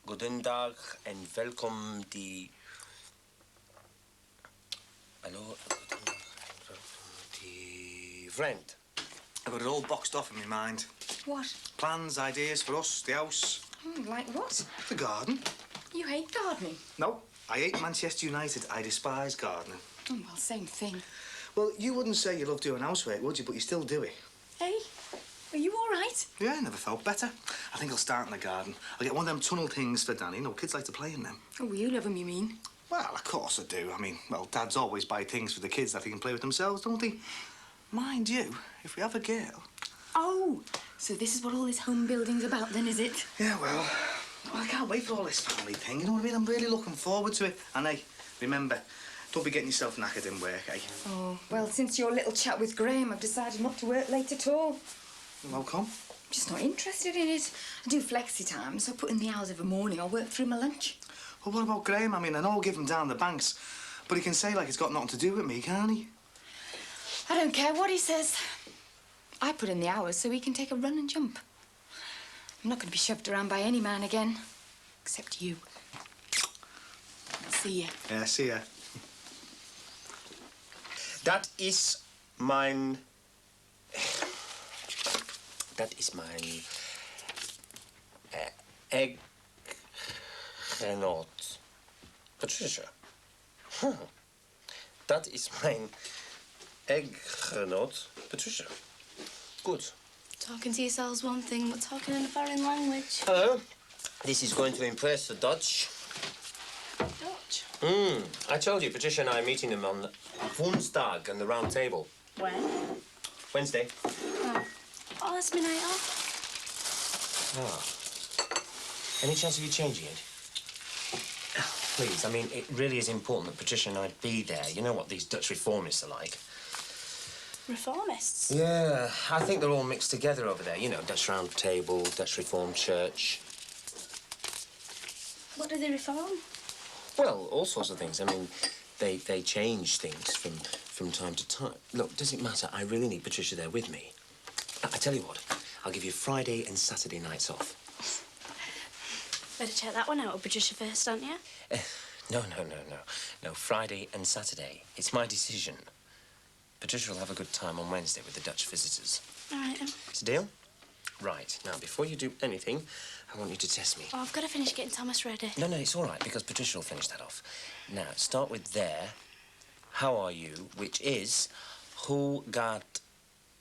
Goedendag en welkom die... Hallo, die friend. I've got it all boxed off in my mind. What? Plans, ideas for us, the house. Like what? The garden. You hate gardening? No, I hate Manchester United. I despise gardening. Oh, well, same thing. Well, you wouldn't say you love doing housework, would you? But you still do it. Hey, are you all right? Yeah, never felt better. I think I'll start in the garden. I'll get one of them tunnel things for Danny. No, kids like to play in them. Oh, you love them, you mean? Well, of course I do. I mean, well, Dads always buy things for the kids that they can play with themselves, don't they? Mind you, if we have a girl... Oh, so this is what all this home building's about then, is it? Yeah, well, I can't wait for all this family thing, you know what I mean? I'm really looking forward to it. And, hey, remember, don't be getting yourself knackered in work, eh? Oh, well, since your little chat with Graham, I've decided not to work late at all. Well, come. I'm just not interested in it. I do flexi time, so I put in the hours of a morning. I'll work through my lunch. Well, what about Graham? I mean, I know I'll give him down the banks, but he can say, like, it's got nothing to do with me, can't he? I don't care what he says. I put in the hours so he can take a run and jump. I'm not going to be shoved around by any man again, except you. See ya. Yeah, see ya. Dat is mijn... Dat is mijn... eggenoot. Patricia. Dat is mijn eggenoot. Patricia. Good. Talking to yourselves one thing, but talking in a foreign language. Hello. This is going to impress the Dutch. Dutch? I told you, Patricia and I are meeting them on Woensdag and the round table. When? Wednesday. Oh, that's my night off. Ah. Any chance of you changing it? Please, I mean, it really is important that Patricia and I be there. You know what these Dutch reformists are like. Reformists? Yeah, I think they're all mixed together over there. You know, Dutch Round Table, Dutch Reformed Church. What do they reform? Well, all sorts of things. I mean, they change things from time to time. Look, does it matter? I really need Patricia there with me. I tell you what, I'll give you Friday and Saturday nights off. Better check that one out with Patricia first, don't you? No. No, Friday and Saturday. It's my decision. Patricia will have a good time on Wednesday with the Dutch visitors. All right, then. It's a deal? Right. Now, before you do anything, I want you to test me. Oh, I've got to finish getting Thomas ready. No, it's all right, because Patricia will finish that off. Now, start with there. How are you? Which is, hoe gaat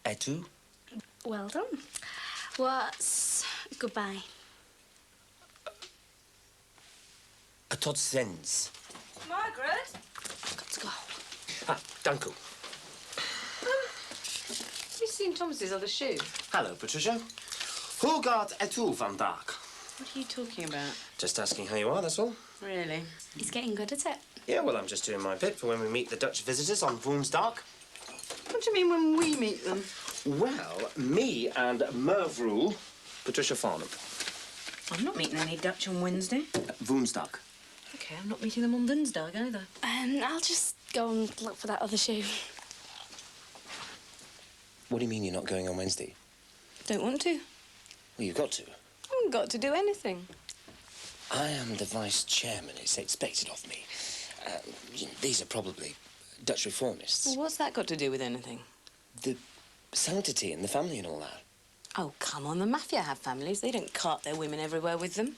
het u? Well done. What's goodbye? Tot ziens. Margaret? I've got to go. Dank u. Have you seen Thomas's other shoe? Hello, Patricia. Hoe gaat het u vandaag? What are you talking about? Just asking how you are, that's all. Really? He's getting good at it. Yeah, well, I'm just doing my bit for when we meet the Dutch visitors on Woensdag. What do you mean when we meet them? Well, me and mevrouw Patricia Farnham. I'm not meeting any Dutch on Wednesday. Woensdag. OK, I'm not meeting them on Dinsdag either. I'll just go and look for that other shoe. What do you mean you're not going on Wednesday? Don't want to. Well, you've got to. I haven't got to do anything. I am the vice chairman. It's expected of me. These are probably Dutch reformists. Well, what's that got to do with anything? The sanctity and the family and all that. Oh, come on. The mafia have families. They don't cart their women everywhere with them.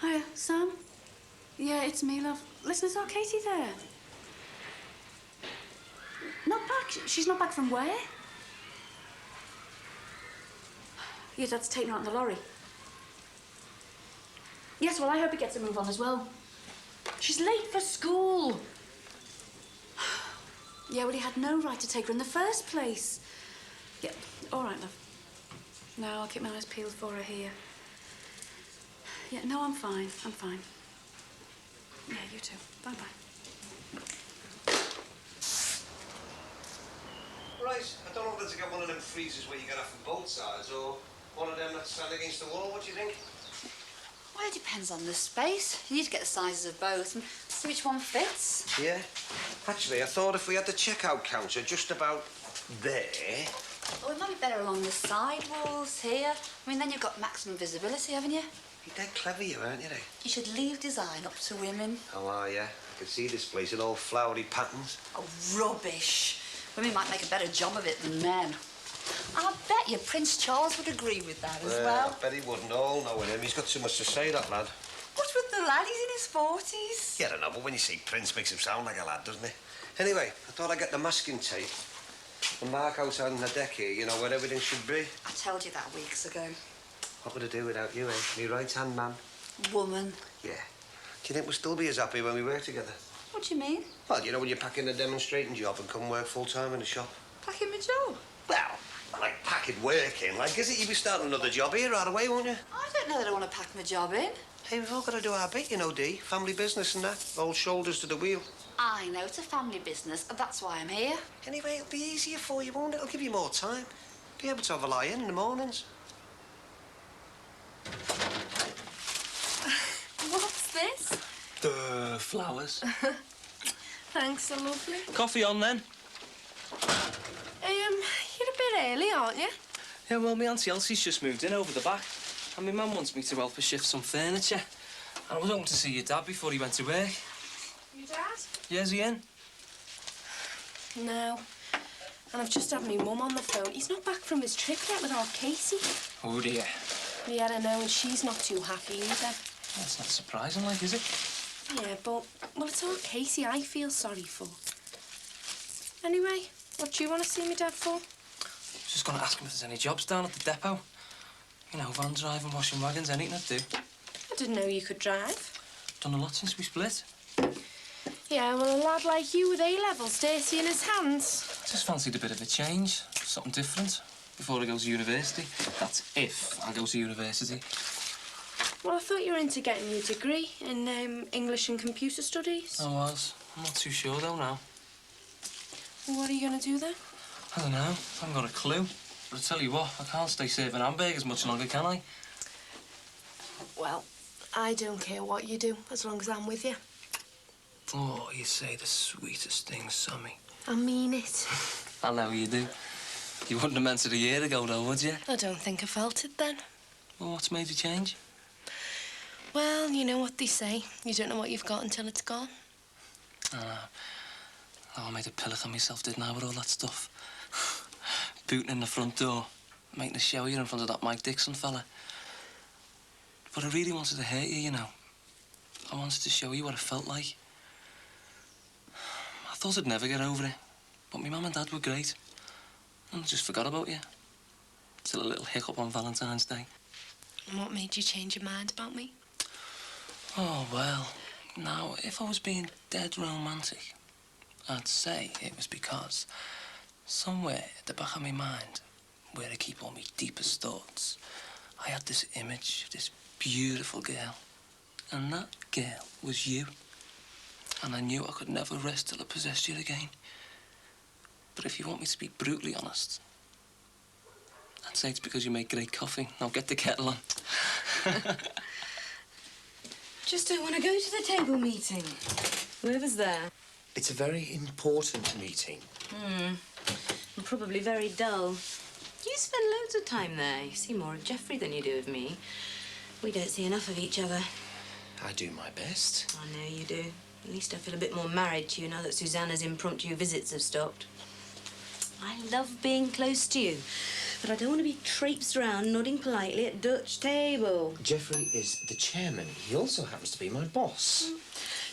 Hiya, Sam. Yeah, it's me, love. Listen, is our Katie there? Not back? She's not back from where? Your dad's taken her out in the lorry. Yes, well, I hope he gets a move on as well. She's late for school. Yeah, well, he had no right to take her in the first place. Yeah, all right, love. No, I'll keep my eyes peeled for her here. Yeah, no, I'm fine. I'm fine. Yeah, you too. Bye-bye. Right, I don't know whether to get one of them freezers where you get off from both sides or one of them that stand against the wall. What do you think? Well, it depends on the space. You need to get the sizes of both and see which one fits. Yeah. Actually, I thought if we had the checkout counter just about there, Oh, it might be better along the side walls here. I mean, then you've got maximum visibility, haven't you? You're dead clever, you, aren't you, eh? You should leave design up to women. How are you? I can see this place in all flowery patterns. Oh, rubbish. Women might make a better job of it than men. I bet you Prince Charles would agree with that as well. I bet he wouldn't. All knowing him. He's got too much to say, that lad. What's with the lad? He's in his 40s. Yeah, I don't know, but when you say Prince, makes him sound like a lad, doesn't it? Anyway, I thought I'd get the masking tape and mark outside on the deck here, you know, where everything should be. I told you that weeks ago. What would I do without you, eh? Me right-hand man. Woman. Yeah. Do you think we'll still be as happy when we work together? What do you mean? Well, you know, when you're packing a demonstrating job and come work full-time in the shop. Packing my job? Well, like packing work in. Like, is it? You'll be starting another job here right away, won't you? I don't know that I want to pack my job in. Hey, we've all got to do our bit, you know, Dee. Family business and that. All shoulders to the wheel. I know it's a family business, and that's why I'm here. Anyway, it'll be easier for you, won't it? It'll give you more time. Be able to have a lie in the mornings. What's this? Flowers. Thanks, so lovely. Coffee on, then? You're a bit early, aren't you? Yeah, well, my Auntie Elsie's just moved in over the back. And my mum wants me to help her shift some furniture. And I was hoping to see your dad before he went to work. Your dad? Yeah, is he in? No. And I've just had my mum on the phone. He's not back from his trip yet with our Casey. Oh, dear. Yeah, I know, and she's not too happy either. That's not surprising, like, is it? Yeah, but, well, it's our Casey I feel sorry for. Anyway, what do you want to see me dad for? Just gonna ask him if there's any jobs down at the depot. You know, van driving, washing wagons, anything I'd do. I didn't know you could drive. Done a lot since we split. Yeah, well, a lad like you with A-levels dirty in his hands. Just fancied a bit of a change, something different, before I go to university. That's if I go to university. Well, I thought you were into getting your degree in English and computer studies. I was. I'm not too sure, though, now. Well, what are you going to do then? I don't know. I haven't got a clue. But I tell you what, I can't stay serving hamburgers much longer, can I? Well, I don't care what you do, as long as I'm with you. Oh, you say the sweetest things, Sammy. I mean it. I know you do. You wouldn't have meant it a year ago, though, would you? I don't think I felt it then. Well, what's made you change? Well, you know what they say. You don't know what you've got until it's gone. Oh, I made a pillock on myself, didn't I, with all that stuff? Booting in the front door, making a show of you in front of that Mike Dixon fella. But I really wanted to hurt you, you know. I wanted to show you what it felt like. I thought I'd never get over it, but my mum and dad were great. And I just forgot about you. Till a little hiccup on Valentine's Day. And what made you change your mind about me? Oh, well, now, if I was being dead romantic, I'd say it was because somewhere at the back of my mind, where I keep all my deepest thoughts, I had this image of this beautiful girl. And that girl was you. And I knew I could never rest till I possessed you again. But if you want me to be brutally honest, I'd say it's because you make great coffee. Now get the kettle on. Just don't want to go to the table meeting. Whoever's there. It's a very important meeting. And probably very dull. You spend loads of time there. You see more of Geoffrey than you do of me. We don't see enough of each other. I do my best. I know you do. At least I feel a bit more married to you now that Susanna's impromptu visits have stopped. I love being close to you, but I don't want to be traipsed around nodding politely at Dutch table. Geoffrey is the chairman. He also happens to be my boss.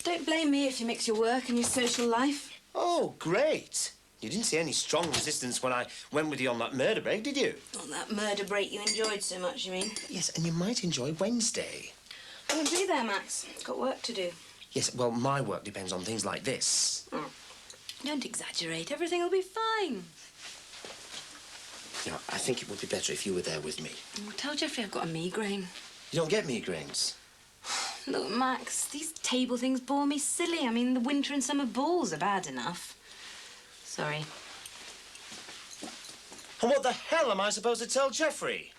Don't blame me if you mix your work and your social life. Oh, great. You didn't see any strong resistance when I went with you on that murder break, did you? Not that murder break you enjoyed so much, you mean? Yes, and you might enjoy Wednesday. I won't be there, Max. Got work to do. Yes, well, my work depends on things like this. Don't exaggerate. Everything will be fine. You know, I think it would be better if you were there with me. Tell Geoffrey I've got a migraine. You don't get migraines. Look, Max, these table things bore me silly. I mean, the winter and summer balls are bad enough. Sorry. And what the hell am I supposed to tell Geoffrey?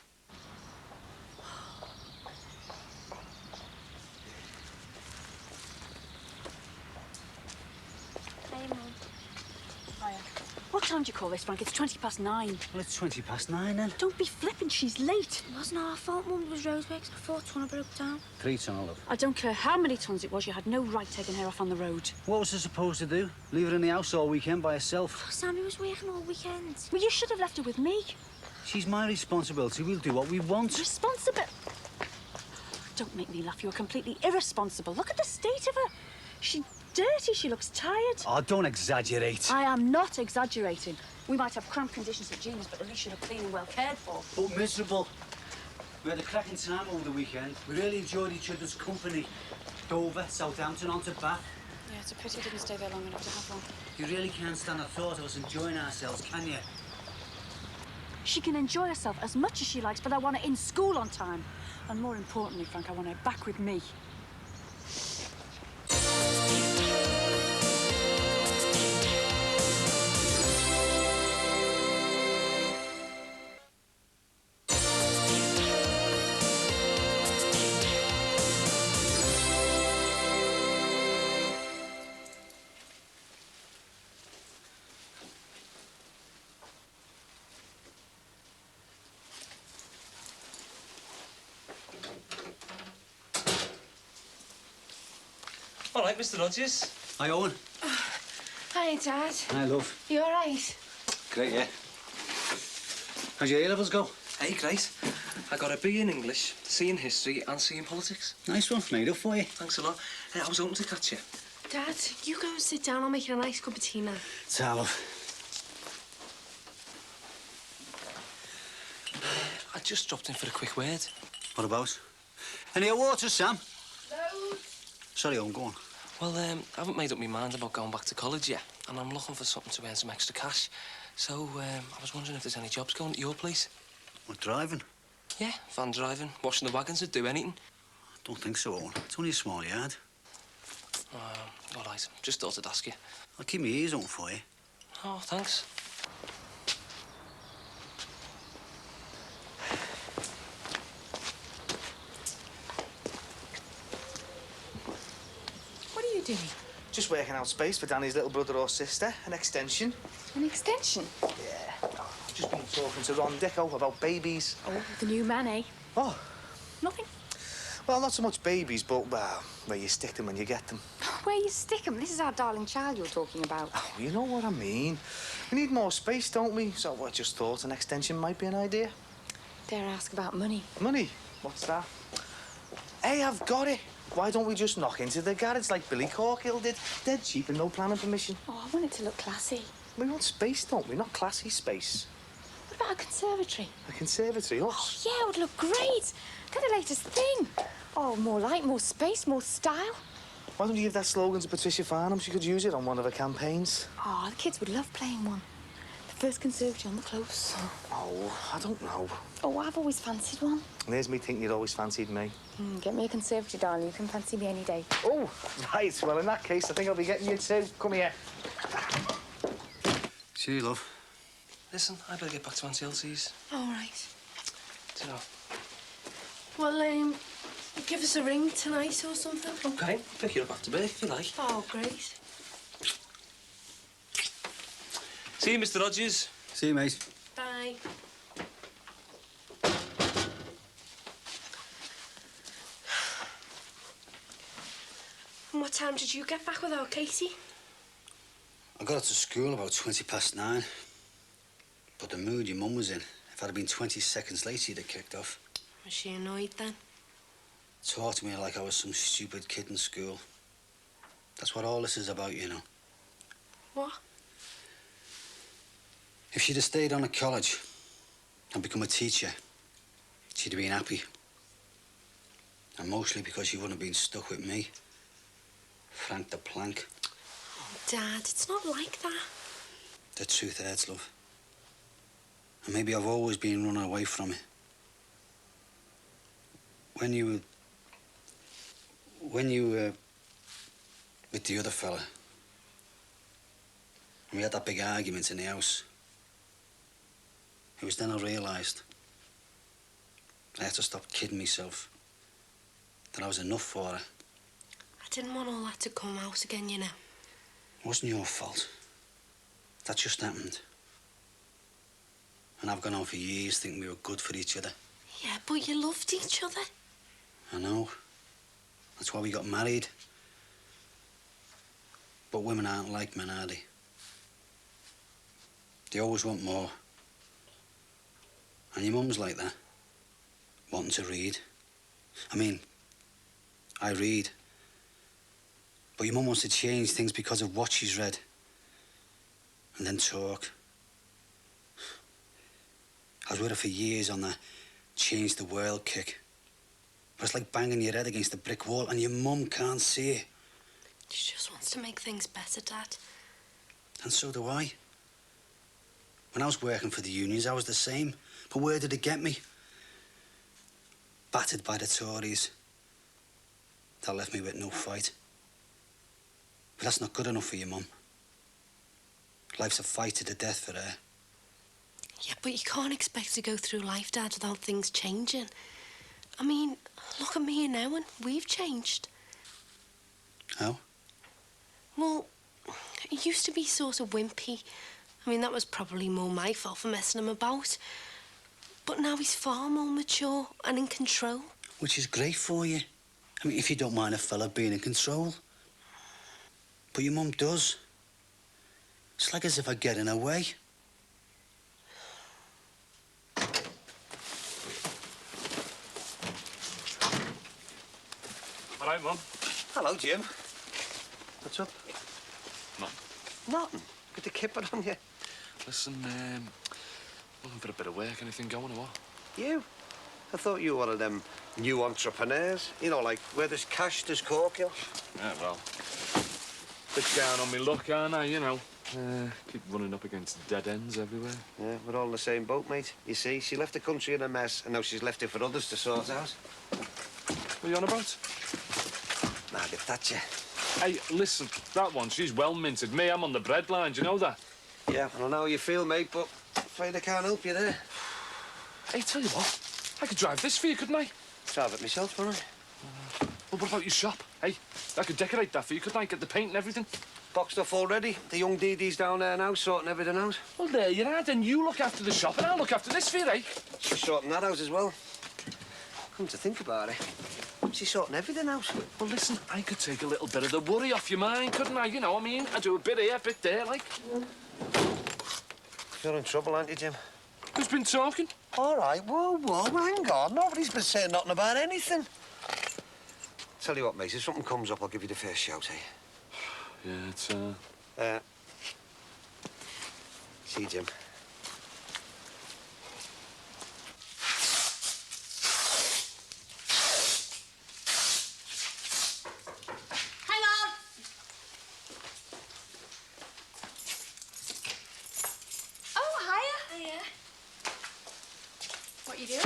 What What time do you call this, Frank? It's 9:20. Well, it's 9:20 then. Don't be flipping, she's late. It wasn't our fault Mum was roseworks before Twana broke down. 3 ton, love. I don't care how many tons it was, you had no right taking her off on the road. What was I supposed to do? Leave her in the house all weekend by herself? Oh, Sammy was working all weekend. Well, you should have left her with me. She's my responsibility. We'll do what we want. Responsible. Don't make me laugh. You're completely irresponsible. Look at the state of her. She's dirty. She looks tired. Oh, don't exaggerate. I am not exaggerating. We might have cramped conditions at Gina's, but at least you look clean and well cared for. But miserable. We had a cracking time over the weekend. We really enjoyed each other's company. Dover, Southampton, on to Bath. Yeah, it's a pity you didn't stay there long enough to have one. You really can't stand the thought of us enjoying ourselves, can you? She can enjoy herself as much as she likes, but I want her in school on time. And more importantly, Frank, I want her back with me. All right, Mr. Rogers. Hi, Owen. Hi, Dad. Hi, love. You all right? Great, yeah. How's your A-levels go? Hey, great. I got a B in English, C in history, and C in politics. Nice one. Made up for you. Thanks a lot. Hey, I was hoping to catch you. Dad, you go and sit down. I'll make you a nice cup of tea now. Ta, love. I just dropped in for a quick word. What about? Any water, Sam? No. Sorry, Owen, go on. Well, I haven't made up my mind about going back to college yet, and I'm looking for something to earn some extra cash. So, I was wondering if there's any jobs going at your place. What, driving? Yeah, van driving, washing the wagons, would do anything. Don't think so, Owen. It's only a small yard. All right, just thought I'd ask you. I'll keep my ears open for you. Oh, thanks. What are you doing? Just working out space for Danny's little brother or sister. An extension. An extension? Yeah. I've just been talking to Ron Dicko about babies. Oh, the new man, eh? Oh, Nothing. well, not so much babies, but, well, where you stick them when you get them. Where you stick 'em? This is our darling child you're talking about. Oh, you know what I mean. We need more space, don't we? So I just thought an extension might be an idea. Dare I ask about money? Money? What's that? Hey, I've got it. Why don't we just knock into the garage like Billy Corkill did? Dead cheap and no planning permission. Oh, I want it to look classy. We want space, don't we? Not classy space. What about a conservatory? A conservatory, us. Yeah, it would look great. They're the latest thing. Oh, more light, more space, more style. Why don't you give that slogan to Patricia Farnham? She could use it on one of her campaigns. Oh, the kids would love playing one. The first conservatory on the close. Oh, I don't know. Oh, I've always fancied one. And there's me thinking you'd always fancied me. Get me a conservatory, darling. You can fancy me any day. Oh, right. Well, in that case, I think I'll be getting you too. Come here. See you, love. Listen, I better get back to Auntie Elsie's. All right. Ta-ra. Well, give us a ring tonight or something. Okay, pick you up after birth if you like. Oh, great. See you, Mr. Rogers. See you, mate. Bye. And what time did you get back without Katie? I got up to school about 9:20. But the mood your mum was in, if I'd have been 20 seconds late, she'd have kicked off. Was she annoyed then? Talked to me like I was some stupid kid in school. That's what all this is about, you know. What? If she'd have stayed on at college and become a teacher, she'd have been happy. And mostly because she wouldn't have been stuck with me. Frank the Plank. Oh, Dad, it's not like that. The truth hurts, love. And maybe I've always been running away from it. When you were with the other fella, and we had that big argument in the house, it was then I realised I had to stop kidding myself that I was enough for her. I didn't want all that to come out again, you know. It wasn't your fault. That just happened. And I've gone on for years thinking we were good for each other. Yeah, but you loved each other. I know. That's why we got married. But women aren't like men, are they? They always want more. And your mum's like that. Wanting to read. I mean, I read. But your mum wants to change things because of what she's read. And then talk. I was with her for years on that change the world kick. But it's like banging your head against a brick wall and your mum can't see it. She just wants to make things better, Dad. And so do I. When I was working for the unions, I was the same. But where did it get me? Battered by the Tories. That left me with no fight. But that's not good enough for your mum. Life's a fight to the death for her. Yeah, but you can't expect to go through life, Dad, without things changing. I mean, look at me now, and we've changed. How? Well, he used to be sort of wimpy. I mean, that was probably more my fault for messing him about. But now he's far more mature and in control. Which is great for you. I mean, if you don't mind a fella being in control. But your mum does. It's like as if I get in her way. All right, Mum. Hello, Jim. What's up? Nothing. Nothing. Got the kipper on you. Listen, looking for a bit of work. Anything going or what? You? I thought you were one of them new entrepreneurs. You know, like, where there's cash, there's cork. Yeah, well, bit down on me luck, aren't I? You know, keep running up against dead ends everywhere. Yeah, we're all in the same boat, mate. You see, she left the country in a mess, and now she's left it for others to sort out. What are you on about? Margaret Thatcher. Hey, listen, that one, she's well minted. Me, I'm on the breadline, do you know that? Yeah, I don't know how you feel, mate, but I'm afraid I can't help you there. Hey, tell you what, I could drive this for you, couldn't I? Drive it myself, wouldn't I? Well, what about your shop? Hey, I could decorate that for you, couldn't I? Get the paint and everything. Boxed off already. The young Dee Dee's down there now, sorting everything out. Well, there you are. Then you look after the shop and I'll look after this for you, eh? She's sorting that out as well. Come to think about it, she's sorting everything out. Well, listen, I could take a little bit of the worry off your mind, couldn't I? You know what I mean? I do a bit here, a bit there, like. You're in trouble, aren't you, Jim? Who's been talking? All right, whoa, hang on. Nobody's been saying nothing about anything. Tell you what, mate, if something comes up, I'll give you the first shout, eh? Yeah, it's, See you, Jim. Hang on! Oh, hiya. Hiya. What you doing?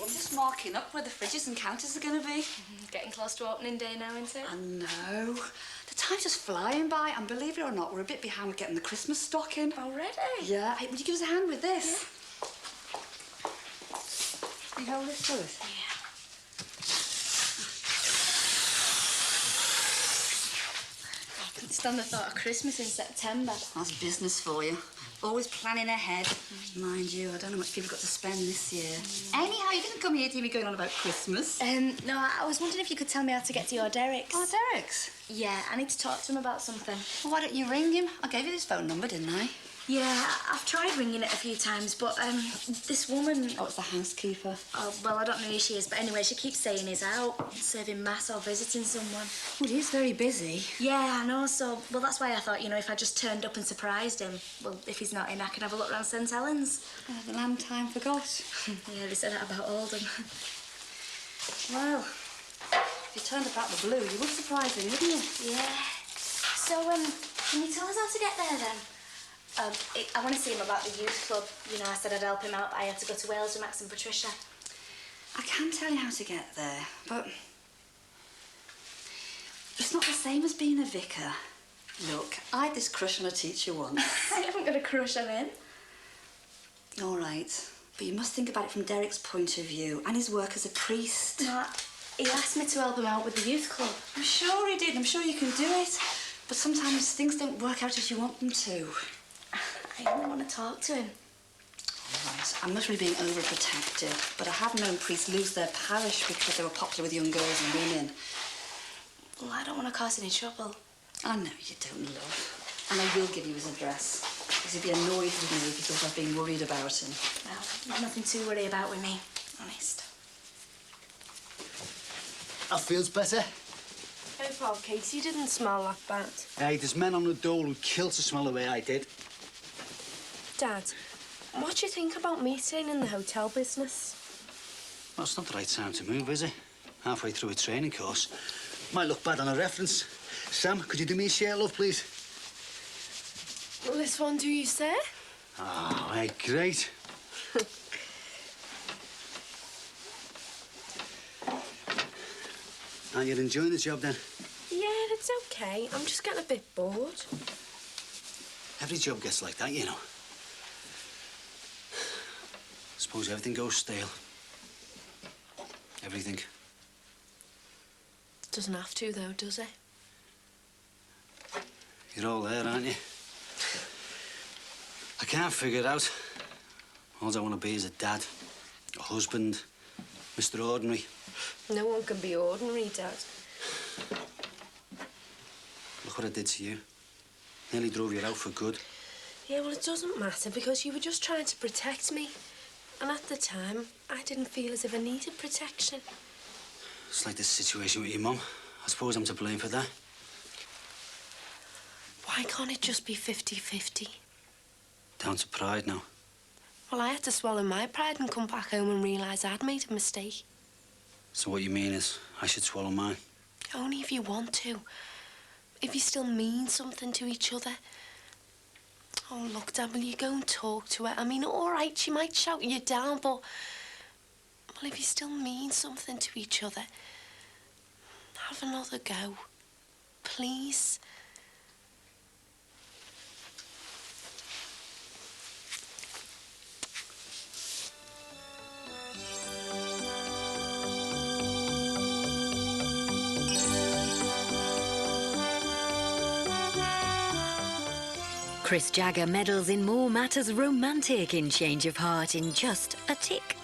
I'm just marking up where the fridges and counters are going to be. Getting close to opening day now, isn't it? I know. The time's just flying by, and believe it or not, we're a bit behind with getting the Christmas stock in. Already? Yeah. Hey, would you give us a hand with this? Yeah. You hold this for us? I couldn't stand the thought of Christmas in September. That's business for you. Always planning ahead. Mind you, I don't know how much people got to spend this year. Anyhow, you didn't come here to hear me going on about Christmas. No, I was wondering if you could tell me how to get to your Derek's. Oh, Derek's? Yeah, I need to talk to him about something. Well, why don't you ring him? I gave you his phone number, didn't I? Yeah, I've tried ringing it a few times, but this woman... Oh, it's the housekeeper. Oh, well, I don't know who she is, but anyway, she keeps saying he's out, serving mass or visiting someone. Well, he is very busy. Yeah, I know, so... Well, that's why I thought, you know, if I just turned up and surprised him, well, if he's not in, I could have a look round St Helens. The lamb time forgot. Yeah, they said that about Oldham. Well, if you turned up out the blue, you would surprise me, wouldn't you? Yeah. So, can you tell us how to get there, then? I want to see him about the youth club. You know, I said I'd help him out, but I had to go to Wales with Max and Patricia. I can tell you how to get there, but it's not the same as being a vicar. Look, I had this crush on a teacher once. I haven't got a crush on him. All right, but you must think about it from Derek's point of view and his work as a priest. No, he asked me to help him out with the youth club. I'm sure he did. I'm sure you can do it. But sometimes things don't work out as you want them to. I don't want to talk to him. right. I'm not really being overprotective, but I have known priests lose their parish because they were popular with young girls and women. Well, I don't want to cause any trouble. I know you don't, love. And I will give you his address. Because he'd be annoyed with me if he thought I was being worried about him. Well, not nothing to worry about with me, honest. That feels better. Oh, Paul, Katie, you didn't smell that bad. Hey, there's men on the dole who'd kill to smell the way I did. Dad, what do you think about me staying in the hotel business? Well, it's not the right time to move, is it? Halfway through a training course. Might look bad on a reference. Sam, could you do me a share, love, please? Will this one do you, sir? Oh, hey, great. And you're enjoying the job, then? Yeah, it's okay. I'm just getting a bit bored. Every job gets like that, you know. Suppose everything goes stale. Everything. Doesn't have to, though, does it? You're all there, aren't you? I can't figure it out. All I want to be is a dad, a husband, Mr. Ordinary. No one can be ordinary, Dad. Look what I did to you. Nearly drove you out for good. Yeah, well, it doesn't matter because you were just trying to protect me. And at the time, I didn't feel as if I needed protection. It's like this situation with your mum. I suppose I'm to blame for that. Why can't it just be 50-50? Down to pride now. Well, I had to swallow my pride and come back home and realise I'd made a mistake. So what you mean is I should swallow mine? Only if you want to. If you still mean something to each other. Oh, look, Dad, will you go and talk to her? I mean, all right, she might shout you down, but... Well, if you still mean something to each other, have another go. Please. Chris Jagger meddles in more matters romantic in Change of Heart in just a tick.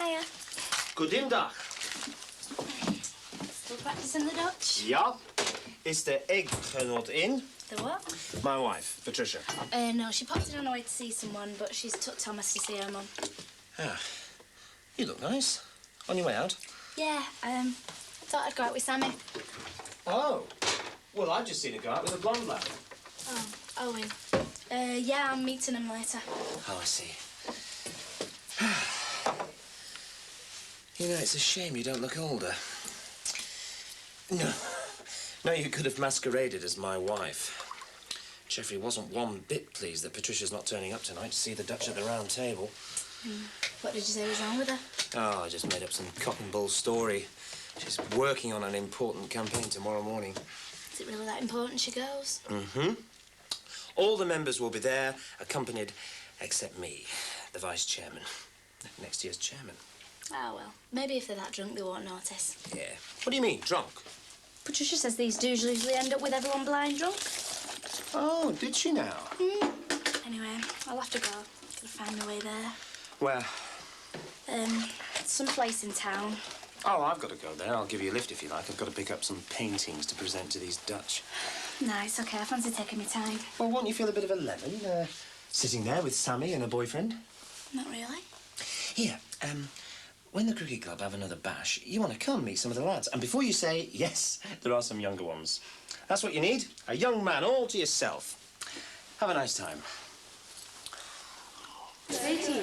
Hiya. Goedendag. Still practicing the Dutch? Ja. Is the egg not in? The what? My wife, Patricia. No, she popped it on her way to see someone, but she's took Thomas to see her mum. Ah. You look nice. On your way out? Yeah, thought I'd go out with Sammy. Oh. Well, I've just seen a guy out with a blonde lad. Oh, Owen. Yeah, I'm meeting him later. Oh, I see. You know, it's a shame you don't look older. No. No, you could have masqueraded as my wife. Jeffrey wasn't one bit pleased that Patricia's not turning up tonight to see the Dutch at the round table. What did you say was wrong with her? Oh, I just made up some cock and bull story. She's working on an important campaign tomorrow morning. Is it really that important she goes? Mm-hmm. All the members will be there, accompanied, except me, the vice-chairman. Next year's chairman. Oh, well, maybe if they're that drunk, they won't notice. Yeah. What do you mean, drunk? Patricia says these dudes usually end up with everyone blind drunk. Oh, did she now? Anyway, I'll have to go. Gotta find my way there. Where? Some place in town. Oh, I've got to go there. I'll give you a lift if you like. I've got to pick up some paintings to present to these Dutch. No, it's okay. I fancy taking my time. Well, won't you feel a bit of a lemon, sitting there with Sammy and her boyfriend? Not really. Here, when the cricket club have another bash, you want to come meet some of the lads. And before you say, yes, there are some younger ones. That's what you need. A young man all to yourself. Have a nice time. Katie,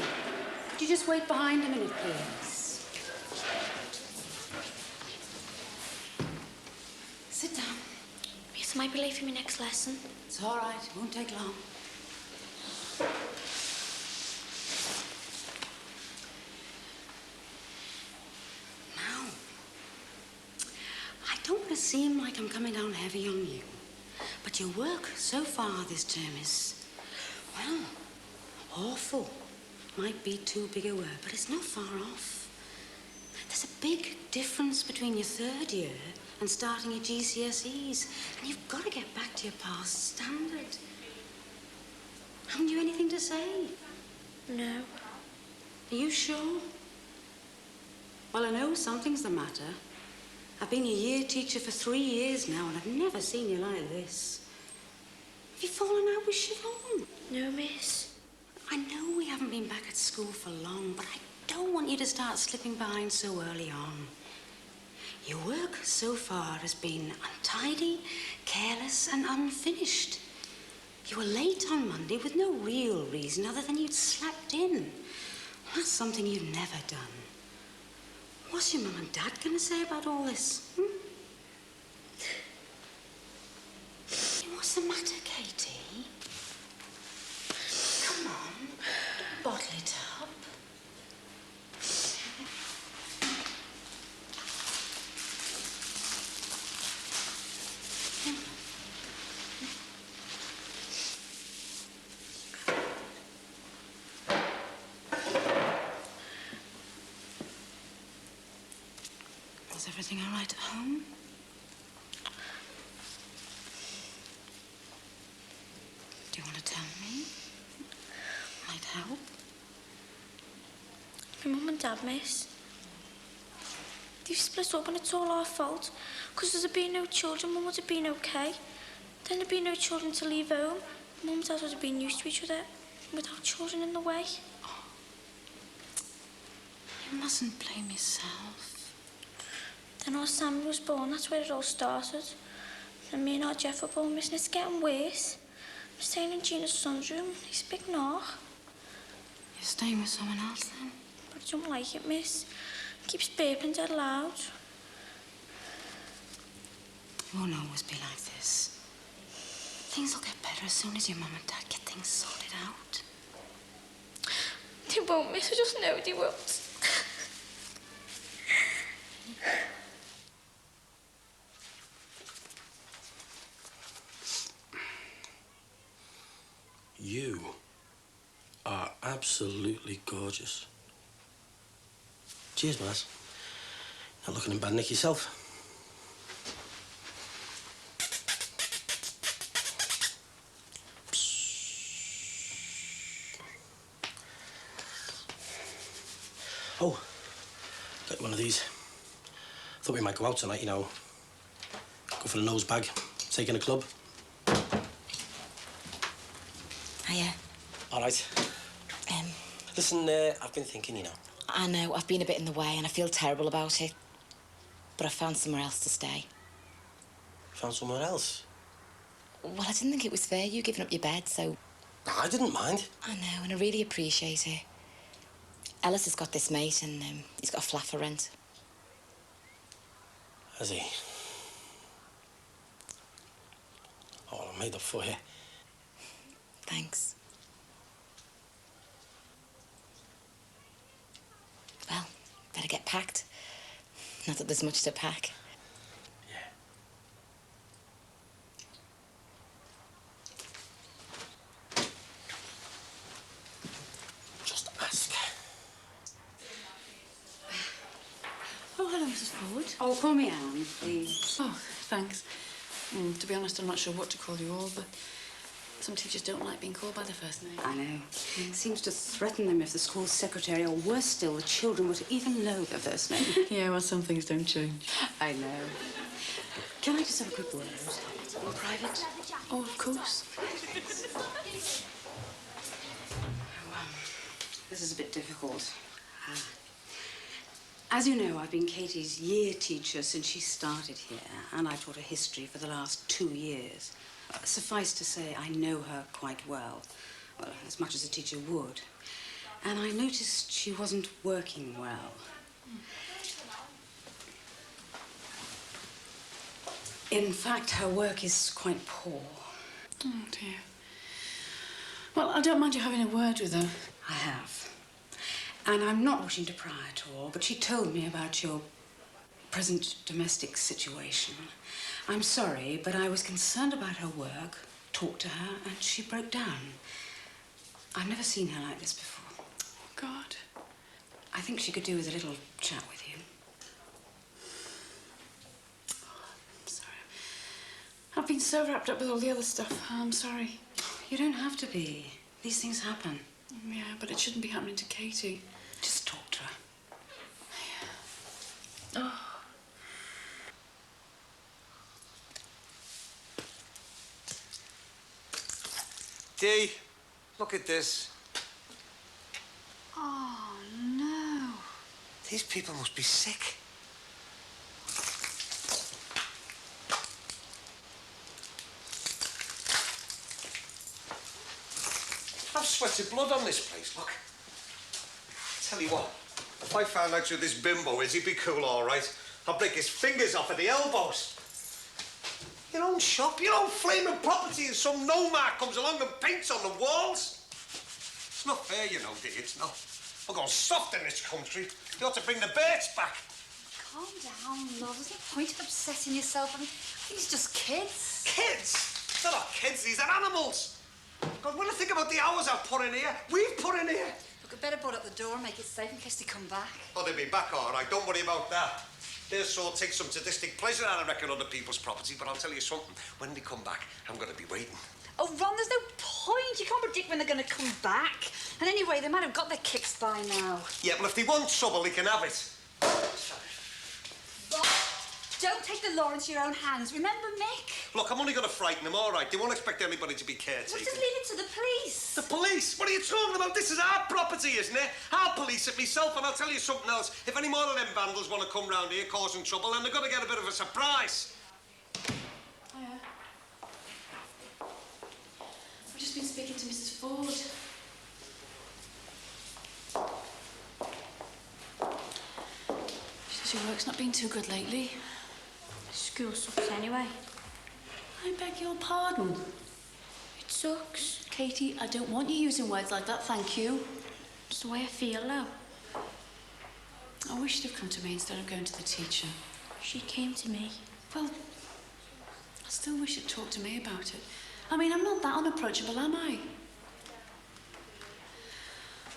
could you just wait behind a minute, please? Sit down. Miss, I might be late for my next lesson. It's all right. It won't take long. Now, I don't want to seem like I'm coming down heavy on you, but your work so far this term is, well, awful. Might be too big a word, but it's not far off. There's a big difference between your third year and starting your GCSEs, and you've got to get back to your past standard. Haven't you anything to say? No. Are you sure? Well, I know something's the matter. I've been your year teacher for 3 years now, and I've never seen you like this. Have you fallen out with Siobhan? No, miss. I know we haven't been back at school for long, but I don't want you to start slipping behind so early on. Your work so far has been untidy, careless, and unfinished. You were late on Monday with no real reason other than you'd slept in. That's something you've never done. What's your mum and dad going to say about all this? What's the matter, Katie? Come on, bottle it up. Is everything all right at home? Do you want to tell me? Might help. My mum and dad, miss. They've split up and it's all our fault. Because there'd been no children, Mum would have been okay. Then there'd be no children to leave home. Mum and dad would have been used to each other without children in the way. You mustn't blame yourself. Then our Sammy was born, that's where it all started. And me and our Jeff were born, miss, and it's getting worse. I'm staying in Gina's son's room. He's a big knock. You're staying with someone else then? But I don't like it, miss. He keeps burping dead loud. It won't always be like this. Things will get better as soon as your mum and dad get things sorted out. They won't, miss. I just know they won't. You are absolutely gorgeous. Cheers, Maz. Not looking in bad nick yourself. Oh, got one of these. Thought we might go out tonight, you know. Go for the nose bag, take in a club. Hiya. All right. Listen, I've been thinking, you know. I know, I've been a bit in the way and I feel terrible about it. But I found somewhere else to stay. Found somewhere else? Well, I didn't think it was fair you giving up your bed, so... I didn't mind. I know, and I really appreciate it. Ellis has got this mate and he's got a flat for rent. Has he? Oh, I made up for you. Thanks. Well, better get packed. Not that there's much to pack. Mrs. Ford. Oh, call me Anne, please. Oh, thanks. To be honest, I'm not sure what to call you all, but some teachers don't like being called by their first name. I know. Seems to threaten them if the school secretary, or worse still, the children were to even know their first name. Yeah, well, some things don't change. I know. Can I just have a quick word? In private? Oh, of course. This is a bit difficult. As you know, I've been Katie's year teacher since she started here, and I taught her history for the last 2 years. Suffice to say, I know her quite well, as much as a teacher would. And I noticed she wasn't working well. In fact, her work is quite poor. Oh, dear. Well, I don't mind you having a word with her. I have. And I'm not wishing to pry at all, but she told me about your present domestic situation. I'm sorry, but I was concerned about her work, talked to her, and she broke down. I've never seen her like this before. Oh, God. I think she could do with a little chat with you. I'm sorry. I've been so wrapped up with all the other stuff. I'm sorry. You don't have to be. These things happen. Yeah, but it shouldn't be happening to Katie. Just talk to her. Oh. Dee, look at this. Oh, no. These people must be sick. I've sweated blood on this place, look. Tell you what, if I found out who this bimbo is, he'd be cool, all right. I'll break his fingers off at the elbows. Your own shop, your own flaming property, and some nomad comes along and paints on the walls. It's not fair, you know, Dee, it's not. We're going soft in this country. You ought to bring the birds back. Calm down, love. There's no point in obsessing yourself. I mean, these are just kids. Kids? They're not kids, these are animals. God, when I think about the hours I've put in here, we've put in here. Look, I better board up the door and make it safe in case they come back. Oh, they'll be back, all right. Don't worry about that. Their sort take some sadistic pleasure out of wrecking other people's property, but I'll tell you something. When they come back, I'm going to be waiting. Oh, Ron, there's no point. You can't predict when they're going to come back. And anyway, they might have got their kicks by now. Yeah, well, if they want trouble, they can have it. Ron, don't take the law into your own hands. Remember Mick? Look, I'm only going to frighten them, all right. They won't expect anybody to be caretaking. Well, just leave it to the police. The police? What are you talking about? This is our property, isn't it? I'll police it myself, and I'll tell you something else. If any more of them vandals want to come round here causing trouble, then they're going to get a bit of a surprise. Hiya. I've just been speaking to Mrs. Ford. She says your work's not been too good lately. School sucks anyway. I beg your pardon. It sucks. Katie, I don't want you using words like that, thank you. It's the way I feel now. I wish you'd have come to me instead of going to the teacher. She came to me. Well, I still wish you'd talk to me about it. I mean, I'm not that unapproachable, am I?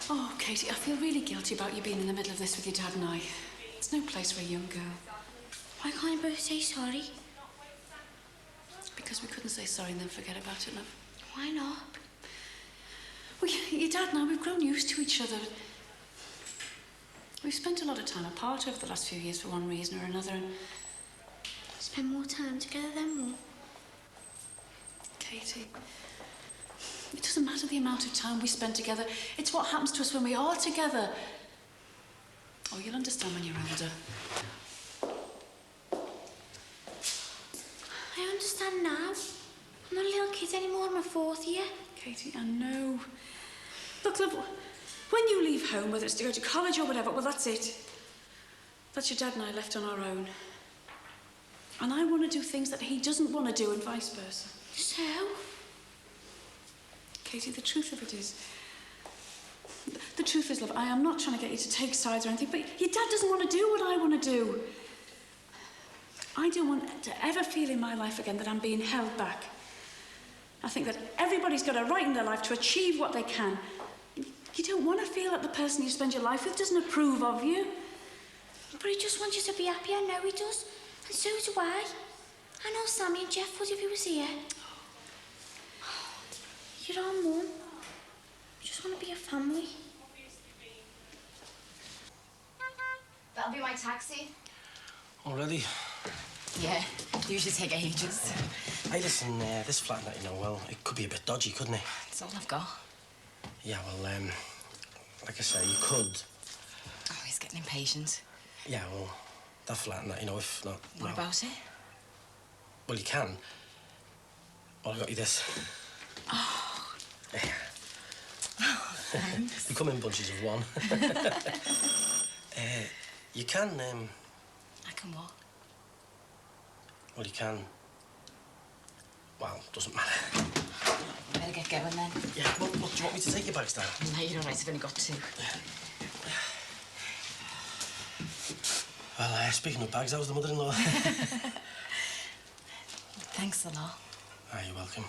Oh, Katie, I feel really guilty about you being in the middle of this with your dad and I. It's no place for a young girl. Why can't you both say sorry? Because we couldn't say sorry and then forget about it, love. Why not? Well, your dad and I, we've grown used to each other. We've spent a lot of time apart over the last few years for one reason or another, and... Spend more time together then, Mum. Katie, it doesn't matter the amount of time we spend together. It's what happens to us when we are together. Oh, you'll understand when you're older. I understand now. I'm not a little kid anymore, I'm a 4th year. Katie, I know. Look, love, when you leave home, whether it's to go to college or whatever, well, that's it. That's your dad and I left on our own. And I want to do things that he doesn't want to do and vice versa. So? Katie, the truth of it is... The truth is, love, I am not trying to get you to take sides or anything, but your dad doesn't want to do what I want to do. I don't want to ever feel in my life again that I'm being held back. I think that everybody's got a right in their life to achieve what they can. You don't want to feel that the person you spend your life with doesn't approve of you. But he just wants you to be happy, I know he does. And so do I. I know Sammy and Jeff would if he was here. You're our mum. We just want to be a family. That'll be my taxi. Already? Yeah, usually take ages. Hey, listen, this flat that you know well, it could be a bit dodgy, couldn't it? It's all I've got. Yeah, well, like I say, you could. Oh, he's getting impatient. Yeah, well, that flat and that, you know, if not... What about it? Well, you can. Well, I got you this. Oh. Yeah. Oh, thanks. They come in bunches of one. You can, I can what? Well, you can... Well, doesn't matter. Better get going then. Yeah, well, look, do you want me to take your bags down? No, you're all right. I've only got 2. Well, speaking of bags, how's the mother-in-law? Thanks a lot. Ah, you're welcome.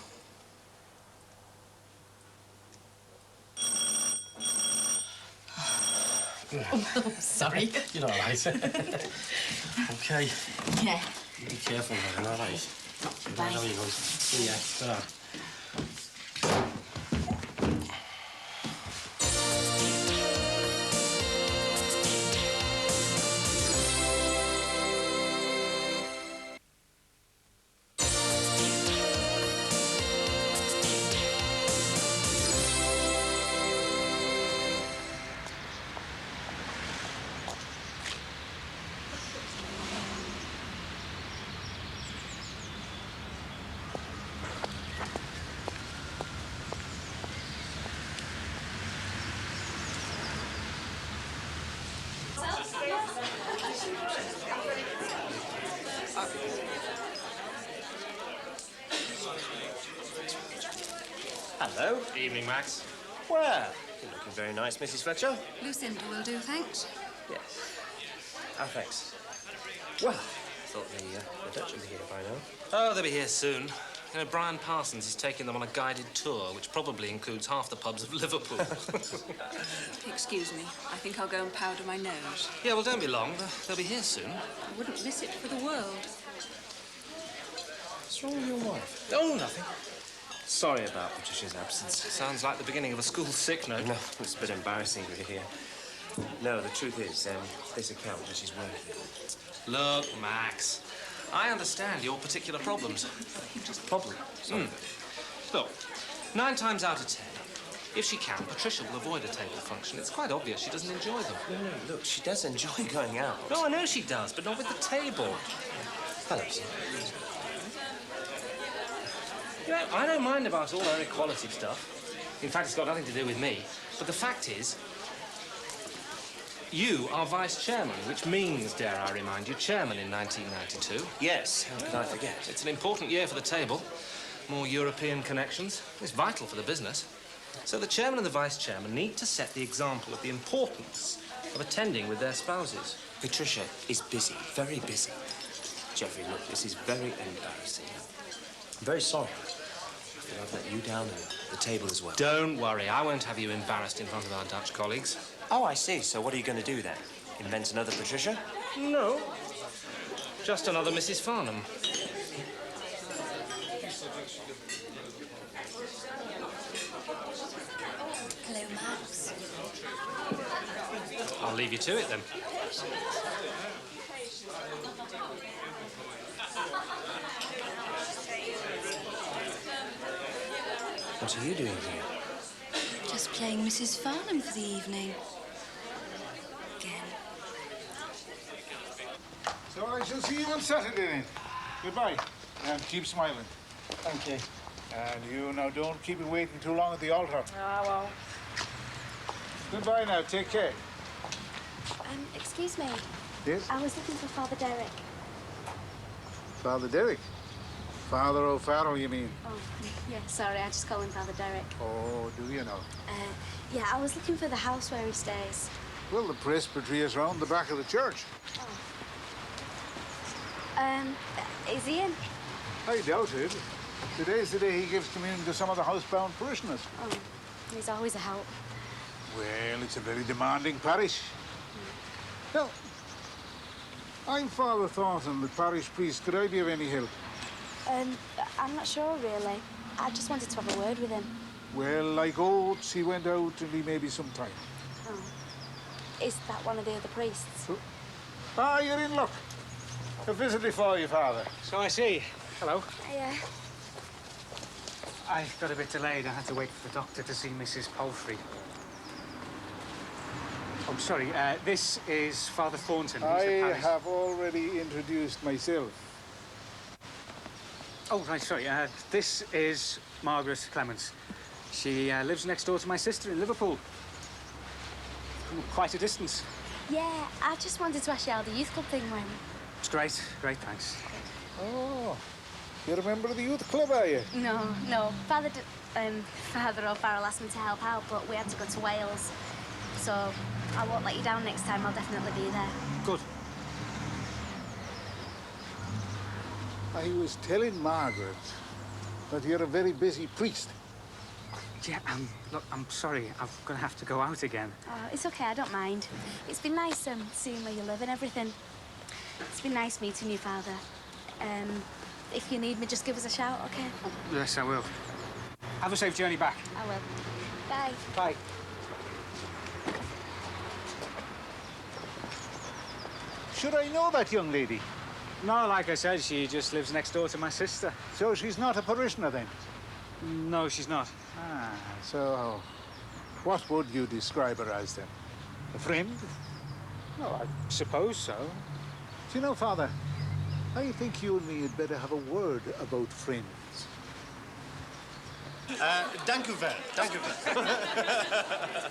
Oh, sorry. You're all right. OK. Yeah. Be careful, man, all right? Bye. How are you going? See ya. Ta-ra. Hello. Evening, Max. Well, you're looking very nice, Mrs. Fletcher. Lucinda will do, thanks. Yes. Ah, thanks. Well, I thought the Dutch would be here by now. Oh, they'll be here soon. You know, Brian Parsons is taking them on a guided tour, which probably includes half the pubs of Liverpool. Excuse me. I think I'll go and powder my nose. Yeah, well, don't be long. They'll be here soon. I wouldn't miss it for the world. What's wrong with your wife? Oh, nothing. Sorry about Patricia's absence. Sounds like the beginning of a school sick note. No, it's a bit embarrassing to hear. No, the truth is, this account that she's working on. Look, Max, I understand your particular problems. Just problem? Sorry. Look, 9 times out of 10, if she can, Patricia will avoid a table function. It's quite obvious she doesn't enjoy them. No, look, she does enjoy going out. No, I know she does, but not with the table. Hello, sir. You know, I don't mind about all her equality stuff. In fact, it's got nothing to do with me. But the fact is, you are vice-chairman, which means, dare I remind you, chairman in 1992. Yes, how could I forget? It's an important year for the table. More European connections. It's vital for the business. So the chairman and the vice-chairman need to set the example of the importance of attending with their spouses. Patricia is busy, very busy. Geoffrey, look, this is very embarrassing. I'm very sorry. I feel I've let you down and the table as well. Don't worry, I won't have you embarrassed in front of our Dutch colleagues. Oh, I see. So what are you going to do then? Invent another Patricia? No. Just another Mrs. Farnham. Hello, Max. I'll leave you to it then. What are you doing here? Just playing Mrs. Farnham for the evening. Again. So I shall see you on Saturday then. Goodbye. And keep smiling. Thank you. And you now don't keep it waiting too long at the altar. Ah, well. Goodbye now. Take care. Excuse me. Yes? I was looking for Father Derek. Father Derek. Father O'Farrell, you mean? Oh, yeah, sorry, I just call him Father Derek. Oh, do you know? Yeah, I was looking for the house where he stays. Well, the presbytery is round the back of the church. Is he in? I doubt it. Today's the day he gives communion to some of the housebound parishioners. Oh, he's always a help. Well, it's a very demanding parish. Now, I'm Father Thornton, the parish priest. Could I be of any help? I'm not sure, really. I just wanted to have a word with him. Well, like oats, he went out and he may be some time. Oh. Is that one of the other priests? Ah, you're in luck. A visitor for you, Father. So I see. Hello. Yeah. I got a bit delayed. I had to wait for the doctor to see Mrs. Palfrey. Oh, sorry. This is Father Thornton. He's I the parish... have already introduced myself. Oh, right, sorry. This is Margaret Clements. She lives next door to my sister in Liverpool. Quite a distance. Yeah, I just wanted to ask you how the youth club thing went. It's great. Great, thanks. Oh, you're a member of the youth club, are you? No. Father O'Farrell asked me to help out, but we had to go to Wales. So I won't let you down next time. I'll definitely be there. Good. I was telling Margaret that you're a very busy priest. Yeah, look, I'm sorry. I'm going to have to go out again. Oh, it's okay. I don't mind. It's been nice seeing where you live and everything. It's been nice meeting you, Father. If you need me, just give us a shout, OK? Yes, I will. Have a safe journey back. I will. Bye. Bye. Should I know that young lady? No, like I said, she just lives next door to my sister. So she's not a parishioner, then? No, she's not. Ah, so what would you describe her as, then? A friend? Well, I suppose so. Do you know, Father, I think you and me had better have a word about friends. Dank u wel. Dank u wel.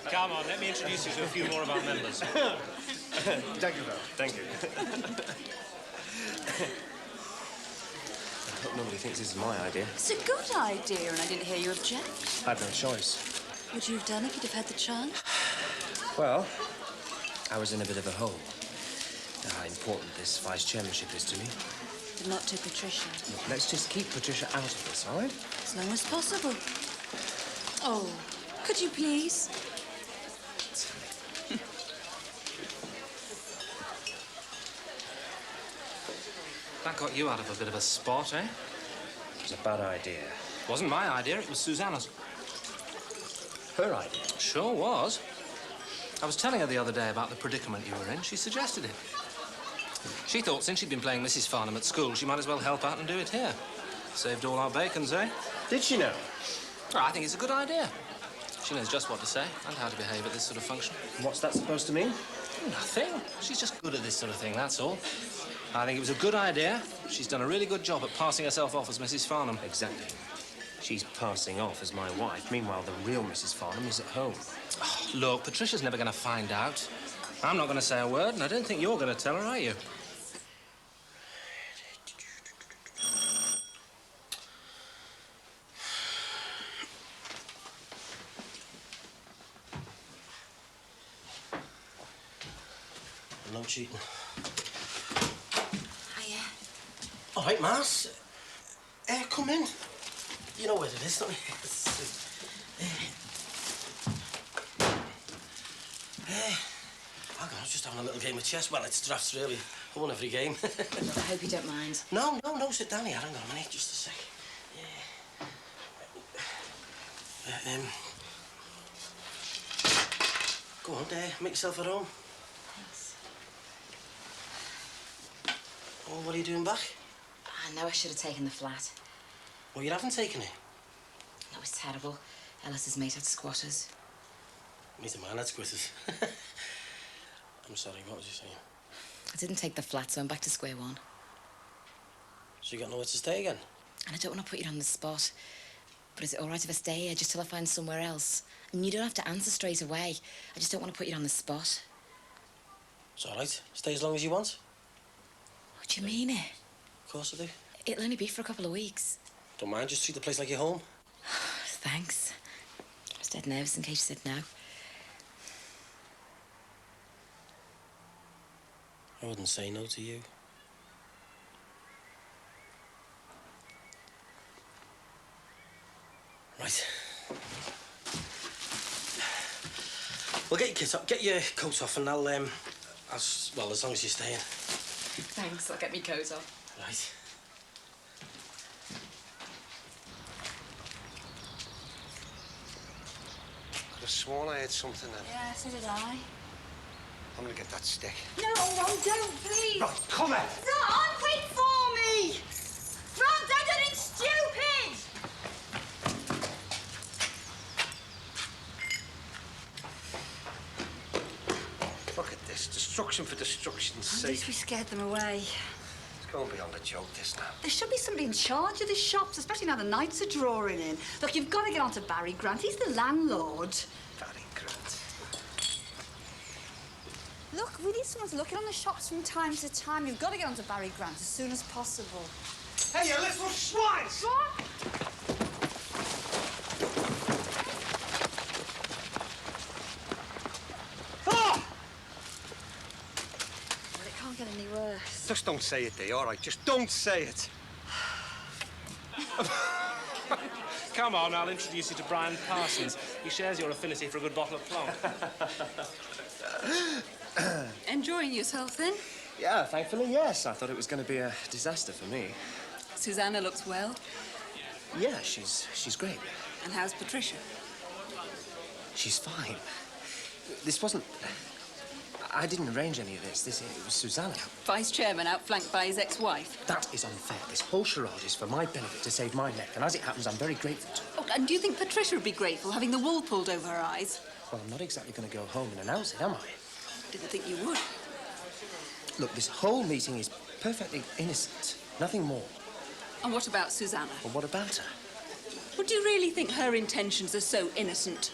Come on, let me introduce you to a few more of our members. Dank u wel. Thank you. I hope nobody thinks this is my idea. It's a good idea, and I didn't hear you object. I had no choice. Would you have done if you'd have had the chance? Well, I was in a bit of a hole. How important this vice chairmanship is to me. But not to Patricia. Look, let's just keep Patricia out of this, all right? As long as possible. Oh, could you please? That got you out of a bit of a spot, eh? It was a bad idea. It wasn't my idea, it was Susanna's. Her idea? Sure was. I was telling her the other day about the predicament you were in. She suggested it. She thought since she'd been playing Mrs. Farnham at school, she might as well help out and do it here. Saved all our bacons, eh? Did she know? Well, I think it's a good idea. She knows just what to say and how to behave at this sort of function. What's that supposed to mean? Nothing. She's just good at this sort of thing, that's all. I think it was a good idea. She's done a really good job at passing herself off as Mrs. Farnham. Exactly. She's passing off as my wife. Meanwhile, the real Mrs. Farnham is at home. Oh, look, Patricia's never going to find out. I'm not going to say a word, and I don't think you're going to tell her, are you? No cheating. Hiya. All right, Mars. Come in. You know where it is, don't you? I was just having a little game of chess. Well, it's drafts, really. I won every game. I hope you don't mind. No, sit down here. Hang on a minute, just a sec. Go on, make yourself at home. Thanks. Oh, what are you doing back? I know I should have taken the flat. Well, you haven't taken it. That was terrible. Ellis's mate had squatters. Neither man had squitters. I'm sorry, what was you saying? I didn't take the flat, so I'm back to square one. So you got nowhere to stay again? And I don't want to put you on the spot. But is it all right if I stay here just till I find somewhere else? And you don't have to answer straight away. I just don't want to put you on the spot. It's all right. Stay as long as you want. What do you mean it? Of course I do. It'll only be for a couple of weeks. Don't mind, just treat the place like your home. Thanks. I was dead nervous in case you said no. I wouldn't say no to you. Right. Well, get your kit up, get your coat off, and I'll, as long as you're staying. Thanks, I'll get me coat off. Right. Could have sworn I had something then. Yeah, so did I. I'm gonna get that stick. No, Ron, don't, please. Right, come here. Ron, wait for me. Ron, don't do anything stupid. Look at this. Destruction for destruction's At sake. least we scared them away. It's going beyond a joke, this now. There should be somebody in charge of the shops, especially now the nights are drawing in. Look, you've got to get on to Barry Grant. He's the landlord. Barry Grant. Look, we need someone to look in on the shops from time to time. You've got to get on to Barry Grant as soon as possible. Hey, you little swines! What? Ah! Well, it can't get any worse. Just don't say it, Dee, all right? Just don't say it. Come on, I'll introduce you to Brian Parsons. He shares your affinity for a good bottle of plum. Enjoying yourself, then? Yeah, thankfully, yes. I thought it was going to be a disaster for me. Susanna looks well. Yeah, she's great. And how's Patricia? She's fine. This wasn't... I didn't arrange any of this. It was Susanna. Vice chairman outflanked by his ex-wife. That is unfair. This whole charade is for my benefit to save my neck, and as it happens, I'm very grateful to her. Oh, and do you think Patricia would be grateful, having the wool pulled over her eyes? Well, I'm not exactly going to go home and announce it, am I? Didn't think you would. Look, this whole meeting is perfectly innocent. Nothing more. And what about Susanna? Well, what about her? Well, do you really think her intentions are so innocent?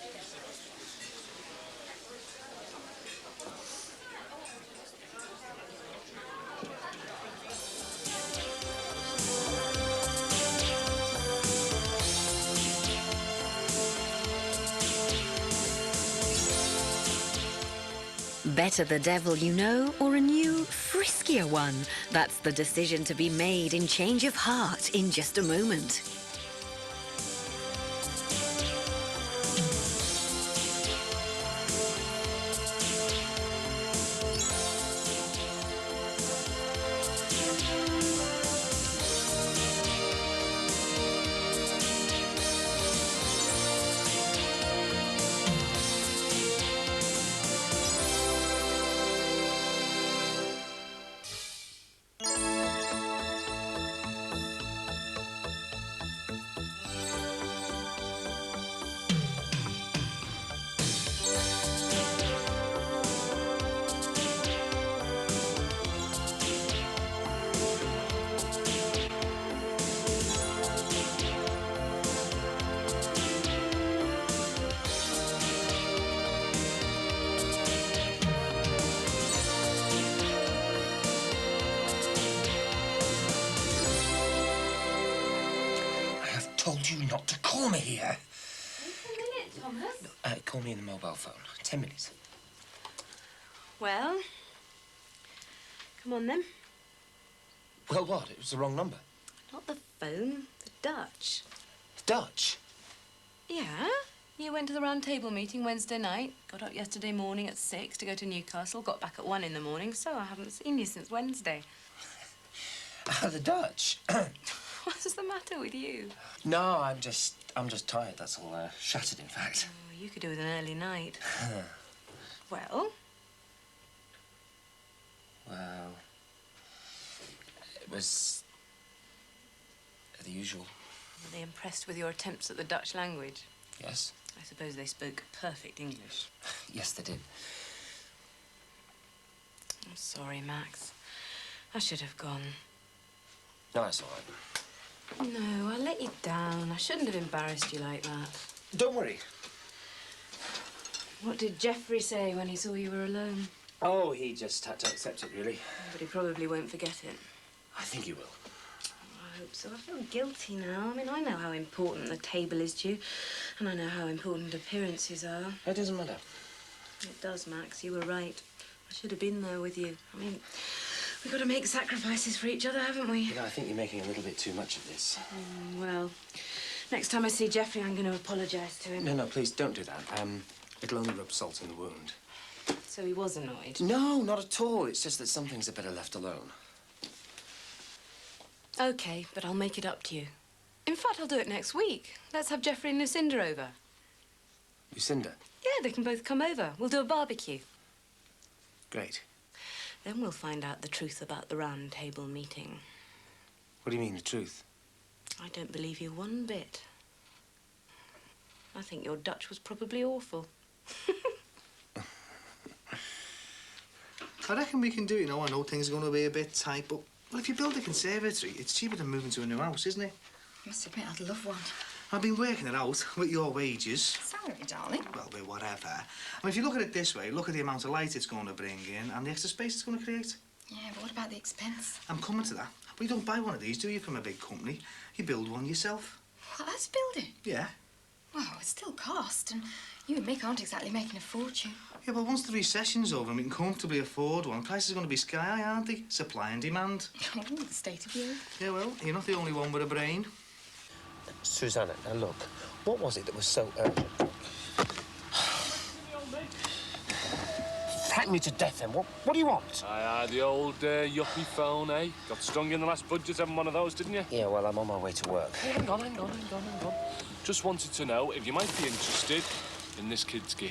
Better the devil you know or a new, friskier one? That's the decision to be made in Change of Heart in just a moment. Told you not to call me here. Wait a minute, Thomas. Call me in the mobile phone. 10 minutes. Well, come on then. Well, what? It was the wrong number. Not the phone, the Dutch. Dutch? Yeah. You went to the round table meeting Wednesday night, got up yesterday morning at 6 to go to Newcastle, got back at 1 in the morning, so I haven't seen you since Wednesday. The Dutch? What's the matter with you? No, I'm just tired, that's all. Shattered, in fact. Oh, you could do with an early night. Well? Well, it was the usual. Were they impressed with your attempts at the Dutch language? Yes. I suppose they spoke perfect English. Yes, they did. I'm sorry, Max. I should have gone. No, that's all right. No, I let you down. I shouldn't have embarrassed you like that. Don't worry. What did Geoffrey say when he saw you were alone? Oh, he just had to accept it, really. But he probably won't forget it. I think he will. I hope so. I feel guilty now. I mean, I know how important the table is to you, and I know how important appearances are. It doesn't matter. It does, Max. You were right. I should have been there with you. I mean, we've got to make sacrifices for each other, haven't we? You know, I think you're making a little bit too much of this. Well, next time I see Geoffrey, I'm going to apologise to him. No, please, don't do that. It'll only rub salt in the wound. So he was annoyed? No, not at all. It's just that some things are better left alone. OK, but I'll make it up to you. In fact, I'll do it next week. Let's have Geoffrey and Lucinda over. Lucinda? Yeah, they can both come over. We'll do a barbecue. Great. Then we'll find out the truth about the round table meeting. What do you mean, the truth? I don't believe you one bit. I think your Dutch was probably awful. I reckon we can do it, you know. I know things are going to be a bit tight, but well, if you build a conservatory, it's cheaper than moving to a new house, isn't it? I must admit, I'd love one. I've been working it out with your wages. Salary, darling. Well, but whatever. I mean, if you look at it this way, look at the amount of light it's going to bring in and the extra space it's going to create. Yeah, but what about the expense? I'm coming to that. But you don't buy one of these, do you, from a big company? You build one yourself. What, us building? Yeah. Well, it still cost, and you and Mick aren't exactly making a fortune. Yeah, but once the recession's over and we can comfortably afford one, prices are going to be sky high, aren't they? Supply and demand. Oh, the state of you. Yeah, well, you're not the only one with a brain. Susanna, now look, what was it that was so urgent? Frighten me to death, then. What do you want? The old yuppie phone, eh? Got stung in the last budget having one of those, didn't you? Yeah, well, I'm on my way to work. Hey, hang on. Just wanted to know if you might be interested in this kid's gear.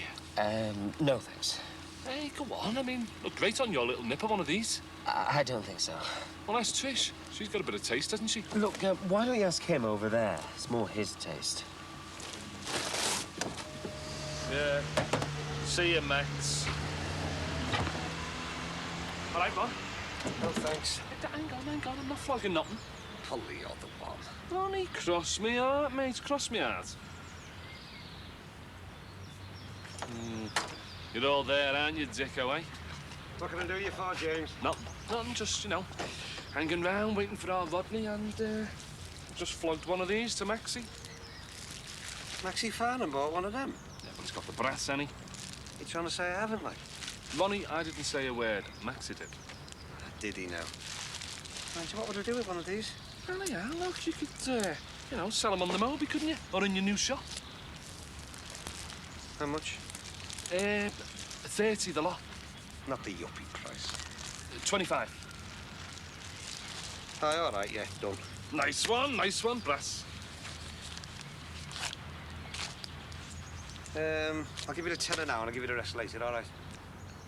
No, thanks. Hey, go on. I mean, look great on your little nipper, one of these. I don't think so. Well, that's Trish. She's got a bit of taste, hasn't she? Look, why don't you ask him over there? It's more his taste. Yeah. See you, Max. All right, bud. No, thanks. Hang on. I'm not flogging nothing. Holly, you're the one. Ronnie, cross me heart, mate. Cross me heart. You're all there, aren't you, Dicko, eh? What can I do you for, James? Nothing, just, you know, hanging round, waiting for our Rodney, and just flogged one of these to Maxie. Maxie Farnham bought one of them. Yeah, but he's got the brass, ain't he? You trying to say I haven't, like? Ronnie, I didn't say a word. Maxie did. Did he now? Mind you, what would I do with one of these? Well, yeah, look, you could, you know, sell them on the Moby, couldn't you? Or in your new shop. How much? 30 the lot. Not the yuppie price. 25. Aye, all right, yeah, done. Nice one, brass. I'll give you the tenner now and I'll give you the rest later, all right?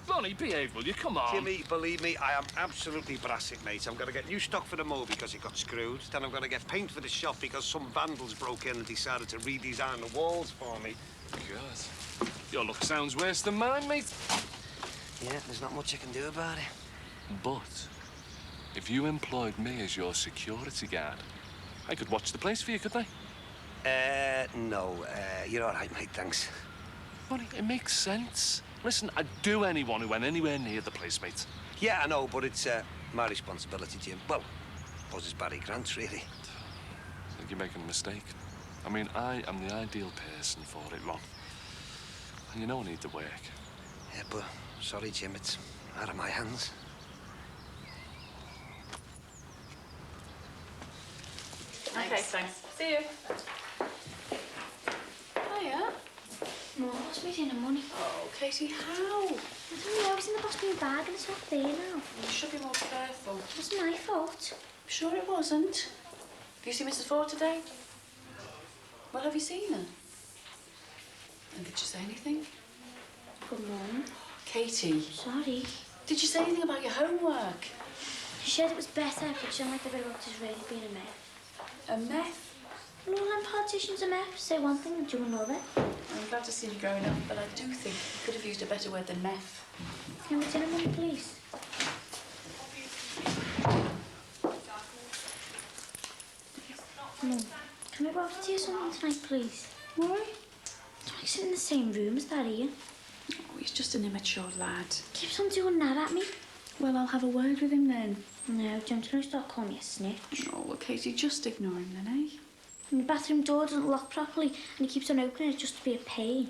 Ronnie, behave, will you? Come on. Jimmy, believe me, I am absolutely brassic, mate. I'm going to get new stock for the mow because it got screwed. Then I'm going to get paint for the shop because some vandals broke in and decided to redesign the walls for me. God. Your luck sounds worse than mine, mate. Yeah, there's not much I can do about it. But if you employed me as your security guard, I could watch the place for you, couldn't I? No. You're all right, mate, thanks. Ronnie, it makes sense. Listen, I'd do anyone who went anywhere near the place, mate. Yeah, I know, but it's my responsibility, Jim. Well, I suppose it's Barry Grant's, really. I think you're making a mistake. I mean, I am the ideal person for it, Ron. And you know I need the work. Yeah, but sorry, Jim, it's out of my hands. Okay, thanks. See you. Hiya. Mum, what's me dinner money? Oh, Katie, how? I don't know, it's in the basket bag and it's not there now. You should be more careful. It wasn't my fault. Sure it wasn't. Have you seen Mrs. Ford today? Well, have you seen her? And did she say anything? Good morning. Katie. Sorry. Did you say anything about your homework? She said it was better, but she don't like the way Roxy's really being a meth. A meth? Well, all them politicians are meth. Say one thing and do another. I'm glad to see you growing up, but I do think you could have used a better word than meth. Can we dinner money, please? Mum, can we go off to you something tonight, please? Why? I sit in the same room as that Ian. Oh, he's just an immature lad. Keeps on doing that at me. Well, I'll have a word with him then. No, don't you start calling me a snitch. Oh, well, Katie, just ignore him then, eh? And the bathroom door doesn't lock properly and he keeps on opening it just to be a pain.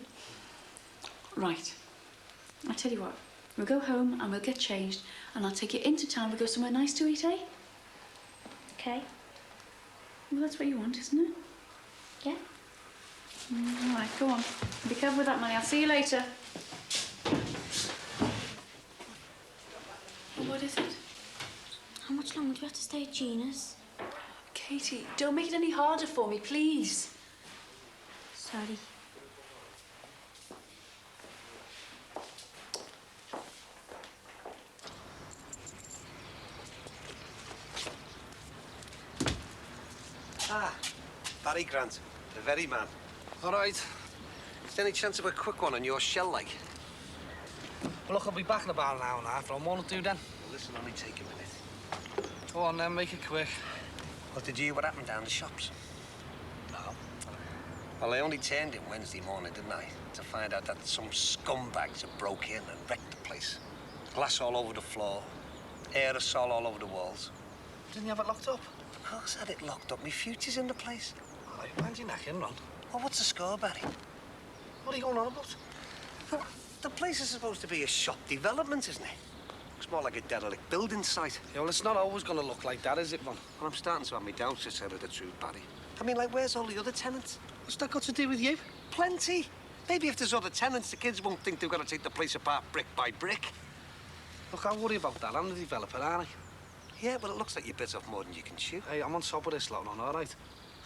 Right. I'll tell you what. We'll go home and we'll get changed and I'll take you into town. We'll go somewhere nice to eat, eh? Okay. Well, that's what you want, isn't it? Yeah. All right, go on. Be careful with that money. I'll see you later. Well, what is it? How much longer do we have to stay at Gina's? Katie, don't make it any harder for me, please. Sorry. Ah, Barry Grant, the very man. All right. Is there any chance of a quick one on your shell, like? Well, look, I'll be back in about an hour and a half. I'll want to do then. Well, listen, only take a minute. Go on then, make it quick. What did you hear what happened down the shops? No. Well, I only turned in Wednesday morning, didn't I? To find out that some scumbags had broke in and wrecked the place. Glass all over the floor, aerosol all over the walls. Didn't you have it locked up? Of course I had it locked up. My future's in the place. All right, mind your neck in, Ron. Well, what's the score, Barry? What are you going on about? Well, the place is supposed to be a shop development, isn't it? Looks more like a derelict building site. Yeah, well, it's not always going to look like that, is it, Ron? Well, I'm starting to have my doubts, to tell you the truth, Barry. I mean, like, where's all the other tenants? What's that got to do with you? Plenty. Maybe if there's other tenants, the kids won't think they've got to take the place apart brick by brick. Look, I'll worry about that. I'm the developer, aren't I? Yeah, well, it looks like you bit off more than you can chew. Hey, I'm on top of this lot, Ron, all right?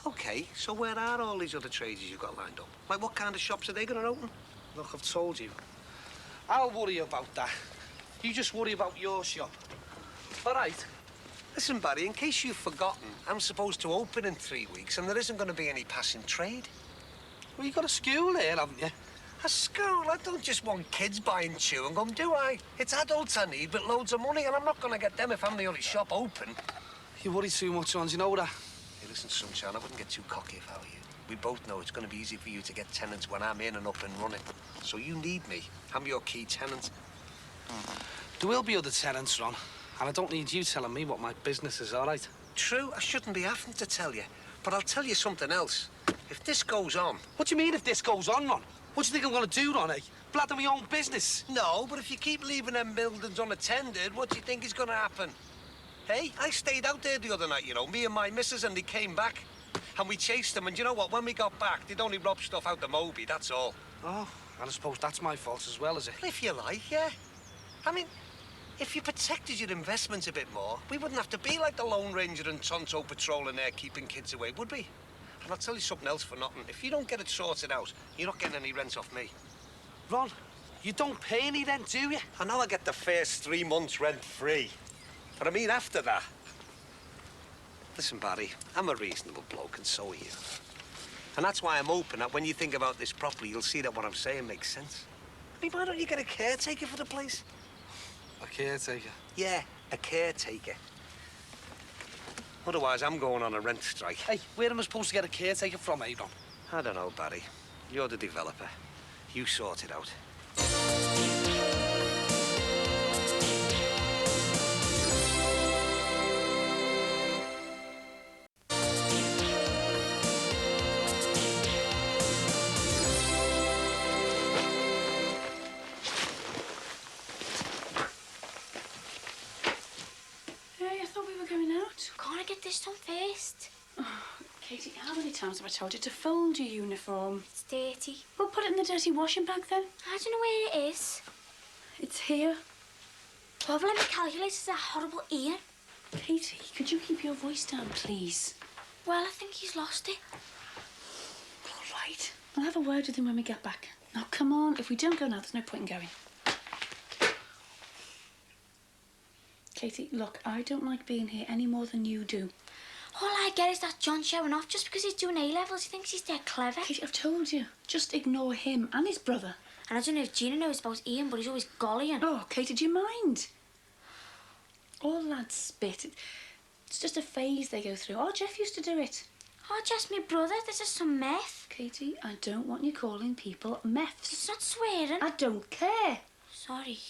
OK, so where are all these other trades you've got lined up? Like, what kind of shops are they going to open? Look, I've told you. I'll worry about that. You just worry about your shop. All right? Listen, Barry, in case you've forgotten, I'm supposed to open in 3 weeks and there isn't going to be any passing trade. Well, you've got a school here, haven't you? A school? I don't just want kids buying chewing gum, do I? It's adults I need with loads of money, and I'm not going to get them if I'm the only shop open. You worry too much, Ron. Do you know that? Hey, listen, Sunshine, I wouldn't get too cocky if I were you. We both know it's going to be easy for you to get tenants when I'm in and up and running. So you need me. I'm your key tenant. There will be other tenants, Ron. And I don't need you telling me what my business is, all right? True, I shouldn't be having to tell you. But I'll tell you something else. If this goes on... What do you mean if this goes on, Ron? What do you think I'm going to do, Ron, eh? Blather my own business? No, but if you keep leaving them buildings unattended, what do you think is going to happen? Hey, I stayed out there the other night, you know, me and my missus, and they came back. And we chased them, and you know what? When we got back, they'd only robbed stuff out the Moby, that's all. Oh, and I suppose that's my fault as well, is it? If you like, yeah. I mean, if you protected your investments a bit more, we wouldn't have to be like the Lone Ranger and Tonto patrolling there keeping kids away, would we? And I'll tell you something else for nothing. If you don't get it sorted out, you're not getting any rent off me. Ron, you don't pay any rent, do you? I know I get the first 3 months rent free. But I mean after that. Listen, Barry, I'm a reasonable bloke, and so are you. And that's why I'm hoping that when you think about this properly, you'll see that what I'm saying makes sense. I mean, why don't you get a caretaker for the place? A caretaker? Yeah, a caretaker. Otherwise, I'm going on a rent strike. Hey, where am I supposed to get a caretaker from, eh, Ron? I don't know, Barry. You're the developer. You sort it out. Hey, I thought we were going out. Can't I get this done first? Oh, Katie, how many times have I told you to fold your uniform? It's dirty. Well, put it in the dirty washing bag then. I don't know where it is. It's here. Whoever let me calculate is that horrible Ian. Katie, could you keep your voice down, please? Well, I think he's lost it. All right. I'll have a word with him when we get back. Now, come on. If we don't go now, there's no point in going. Katie, look, I don't like being here any more than you do. All I get is that John showing off just because he's doing A-levels. He thinks he's dead clever. Katie, I've told you. Just ignore him and his brother. And I don't know if Gina knows about Ian, but he's always gollying. Oh, Katie, do you mind? All lads spit. It's just a phase they go through. Oh, Jeff used to do it. Oh, just my brother. This is some meth. Katie, I don't want you calling people meths. It's not swearing. I don't care. Sorry.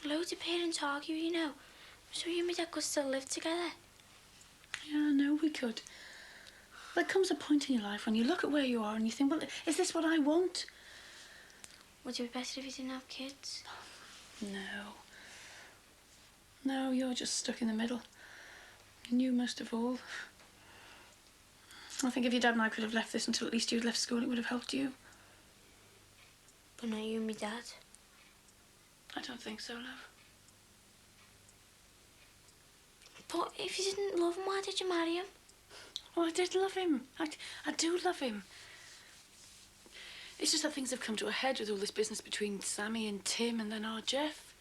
Loads of parents argue, you know. So you and my dad could still live together. Yeah, I know we could. There comes a point in your life when you look at where you are and you think, well, is this what I want? Would it be better if you didn't have kids? No. No, you're just stuck in the middle. And you most of all. I think if your dad and I could have left this until at least you'd left school, it would have helped you. But not you and my dad. I don't think so, love. But if you didn't love him, why did you marry him? Oh, I did love him. I do love him. It's just that things have come to a head with all this business between Sammy and Tim and then our Jeff.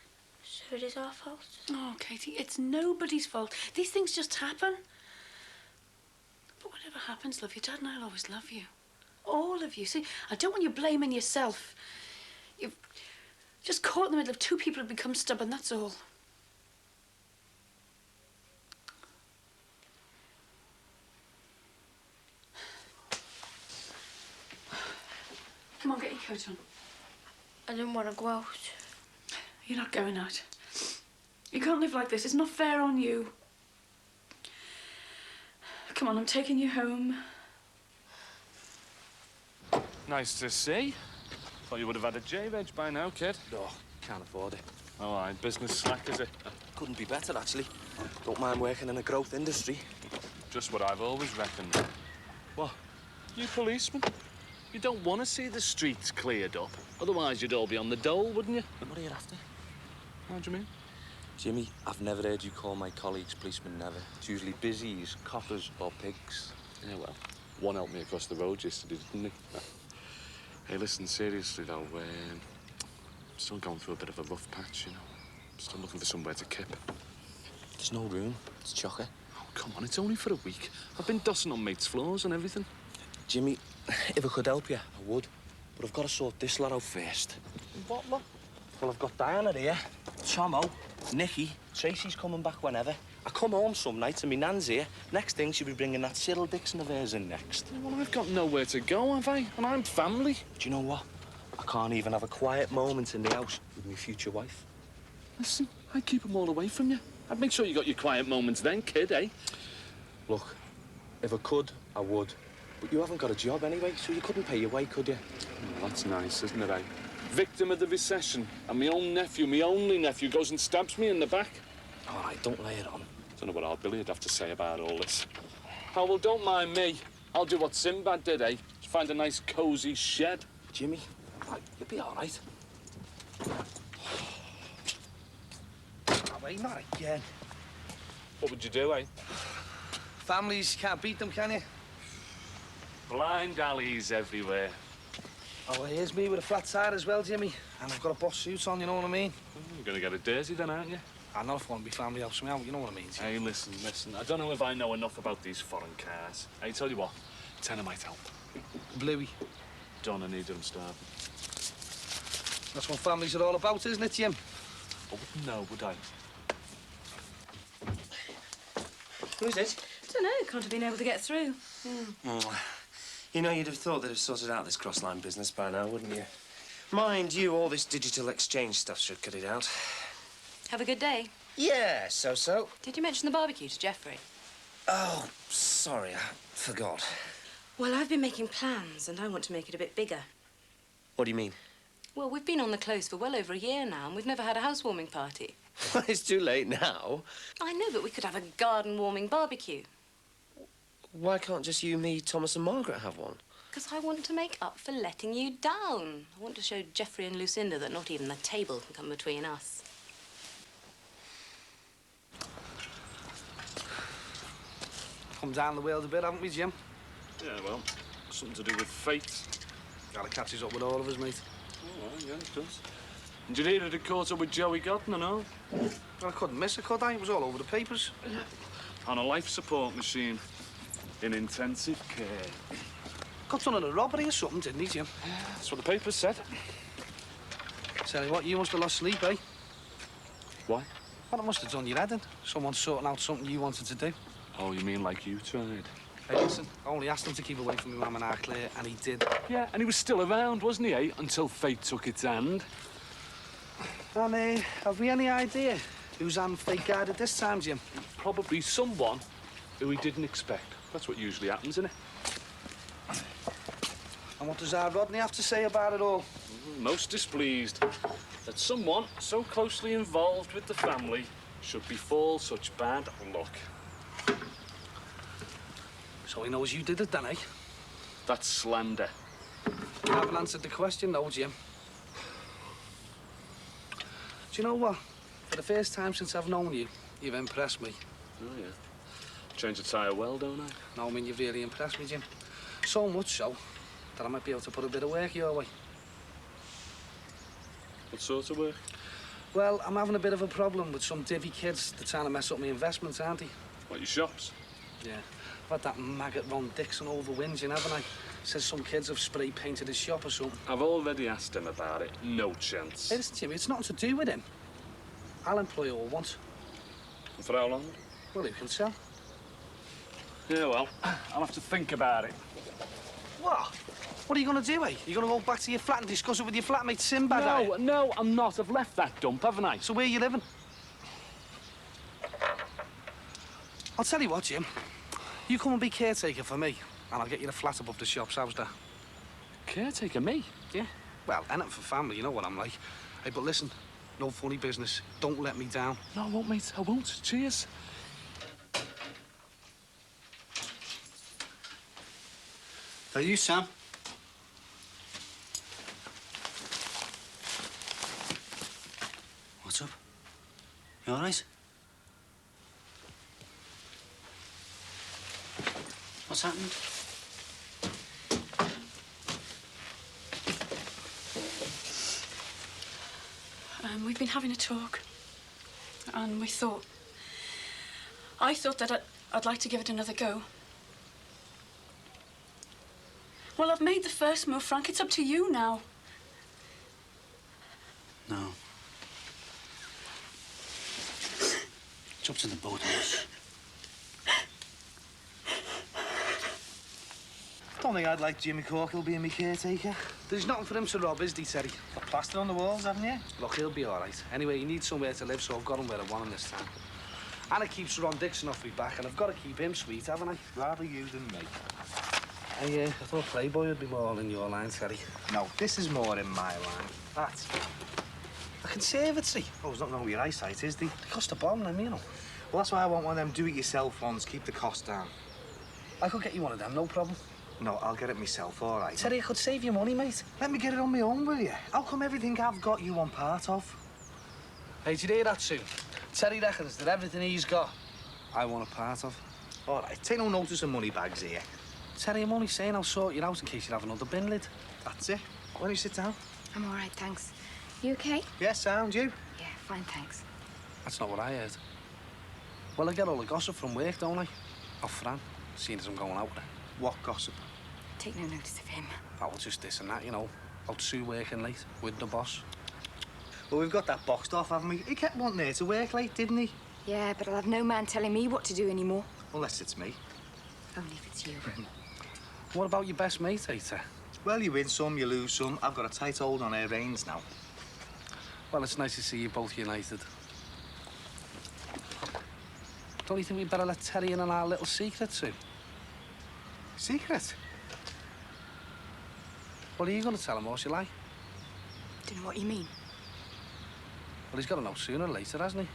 So it is our fault? Oh, Katie, it's nobody's fault. These things just happen. But whatever happens, love, your dad and I'll always love you. All of you. See, I don't want you blaming yourself. You've just caught in the middle of two people who've become stubborn, that's all. Come on, get your coat on. I didn't want to go out. You're not going out. You can't live like this. It's not fair on you. Come on, I'm taking you home. Nice to see. Thought you would have had a J-Veg by now, kid. No, can't afford it. Oh, aye. Business slack, is it? Couldn't be better, actually. Don't mind working in a growth industry. Just what I've always reckoned. What? You policeman? You don't want to see the streets cleared up. Otherwise, you'd all be on the dole, wouldn't you? What are you after? What do you mean? Jimmy, I've never heard you call my colleagues policemen, never. It's usually busies, coppers or pigs. Yeah, well, one helped me across the road yesterday, didn't he? Hey, listen, seriously, though, I'm still going through a bit of a rough patch, you know. Still looking for somewhere to kip. There's no room. It's chocker. Oh, come on, it's only for a week. I've been dossing on mates' floors and everything. Jimmy, if I could help you, I would. But I've got to sort this lot out first. What lot? Well, I've got Diana here, Tomo, Nicky, Tracy's coming back whenever. I come home some nights and my nan's here. Next thing, she'll be bringing that Cyril Dixon of hers in next. Well, I've got nowhere to go, have I? And I'm family. Do you know what? I can't even have a quiet moment in the house with my future wife. Listen, I'd keep them all away from you. I'd make sure you got your quiet moments then, kid, eh? Look, if I could, I would. But you haven't got a job anyway, so you couldn't pay your way, could you? Well, that's nice, isn't it, eh? Victim of the recession, and my own nephew, my only nephew, goes and stabs me in the back. All right, don't lay it on. Don't know what our Billy would have to say about all this. Oh, well, don't mind me. I'll do what Sinbad did, eh? Just find a nice, cosy shed. Jimmy, you'll be all right. Oh, wait, not again. What would you do, eh? Families, can't beat them, can you? Blind alleys everywhere. Oh, here's me with a flat tire as well, Jimmy. And I've got a boss suit on, you know what I mean? You're gonna get a dirty then, aren't you? I know if I want to be family helps me out, you know what I mean, Jimmy? Hey, listen. I don't know if I know enough about these foreign cars. Hey, tell you what, tenner might help. Bluey. Don't I need them starving? That's what families are all about, isn't it, Jim? I wouldn't know, would I? Who's it? I don't know, can't have been able to get through. You know, you'd have thought they'd have sorted out this cross-line business by now, wouldn't you? Mind you, all this digital exchange stuff should cut it out. Have a good day. Yeah, so-so. Did you mention the barbecue to Jeffrey? Oh, sorry, I forgot. Well, I've been making plans, and I want to make it a bit bigger. What do you mean? Well, we've been on the close for well over a year now, and we've never had a housewarming party. It's too late now. I know, but we could have a garden-warming barbecue. Why can't just you, me, Thomas and Margaret have one? Because I want to make up for letting you down. I want to show Jeffrey and Lucinda that not even the table can come between us. Come down the world a bit, haven't we, Jim? Yeah, well, something to do with fate. Gotta catch us up with all of us, mate. Oh, well, yeah, it does. And did you hear it had caught up with Joey Godden and all? Well, I couldn't miss it, could I? It was all over the papers. On a life support machine. In intensive care. Got done in a robbery or something, didn't he, Jim? That's what the papers said. Tell you what, you must have lost sleep, eh? Why? Well, it must have done your head in. Someone sorting out something you wanted to do. Oh, you mean like you tried? Hey, listen, I only asked him to keep away from my mum and Aunt Claire, and he did. Yeah, and he was still around, wasn't he, eh? Until fate took its hand. And, have we any idea whose hand fate guided this time, Jim? Probably someone who he didn't expect. That's what usually happens, isn't it? And what does our Rodney have to say about it all? Most displeased that someone so closely involved with the family should befall such bad luck. So he knows you did it then, eh? That's slander. You haven't answered the question, though, Jim. Do you know what? For the first time since I've known you, you've impressed me. Oh, yeah. Change a tyre well, don't I? No, I mean, you've really impressed me, Jim. So much so that I might be able to put a bit of work your way. What sort of work? Well, I'm having a bit of a problem with some divvy kids. They're trying to mess up my investments, aren't they? What, your shops? Yeah. I've had that maggot Ron Dixon over whinging, haven't I? Says some kids have spray painted his shop or something. I've already asked him about it. No chance. Hey, listen, Jimmy, it's nothing to do with him. I'll employ all once. And for how long? Well, who can tell? Yeah, well, I'll have to think about it. What? What are you going to do, eh? You going to go back to your flat and discuss it with your flatmate Sinbad? No, I'm not. I've left that dump, haven't I? So where are you living? I'll tell you what, Jim. You come and be caretaker for me, and I'll get you the flat above the shops. How's that? Caretaker, me? Yeah. Well, anything for family, you know what I'm like. Hey, but listen, no funny business. Don't let me down. No, I won't, mate. I won't. Cheers. Are you Sam? What's up? You all right? What's happened? We've been having a talk, and I thought that I'd like to give it another go. Well, I've made the first move, Frank. It's up to you now. No. It's up to the both of us. Don't think I'd like Jimmy Corkhill being my caretaker. There's nothing for him to rob, is there, Terry? Got plaster on the walls, haven't you? Look, he'll be all right. Anyway, he needs somewhere to live, so I've got him where I want him this time. And it keeps Ron Dixon off my back, and I've got to keep him sweet, haven't I? Rather you than me. I thought Playboy would be more in your line, Terry. No, this is more in my line. That. A conservatory. Oh, there's nothing wrong with your eyesight, is there? It cost a bomb, then, you know. Well, that's why I want one of them do-it-yourself ones. Keep the cost down. I could get you one of them, no problem. No, I'll get it myself, all right? Terry, I could save you money, mate. Let me get it on my own, will you? How come everything I've got you want part of? Hey, did you hear that, Sue? Terry reckons that everything he's got, I want a part of. All right, take no notice of money bags here. Terry, I'm only saying I'll sort you out in case you have another bin lid. That's it. Why don't you sit down? I'm all right, thanks. You okay? Yes, sound you? Yeah, fine, thanks. That's not what I heard. Well, I get all the gossip from work, don't I? Off Fran, seeing as I'm going out with her. What gossip? Take no notice of him. Oh, well, just this and that, you know. Out Sue working late with the boss. Well, we've got that boxed off, haven't we? He kept wanting her to work late, didn't he? Yeah, but I'll have no man telling me what to do anymore. Unless it's me. Only if it's you. What about your best mate, Eta? Well, you win some, you lose some. I've got a tight hold on her reins now. Well, it's nice to see you both united. Don't you think we'd better let Terry in on our little secret, Sue? Secret? Well, are you going to tell him or shall I? Don't know what you mean. Well, he's got to know sooner or later, hasn't he?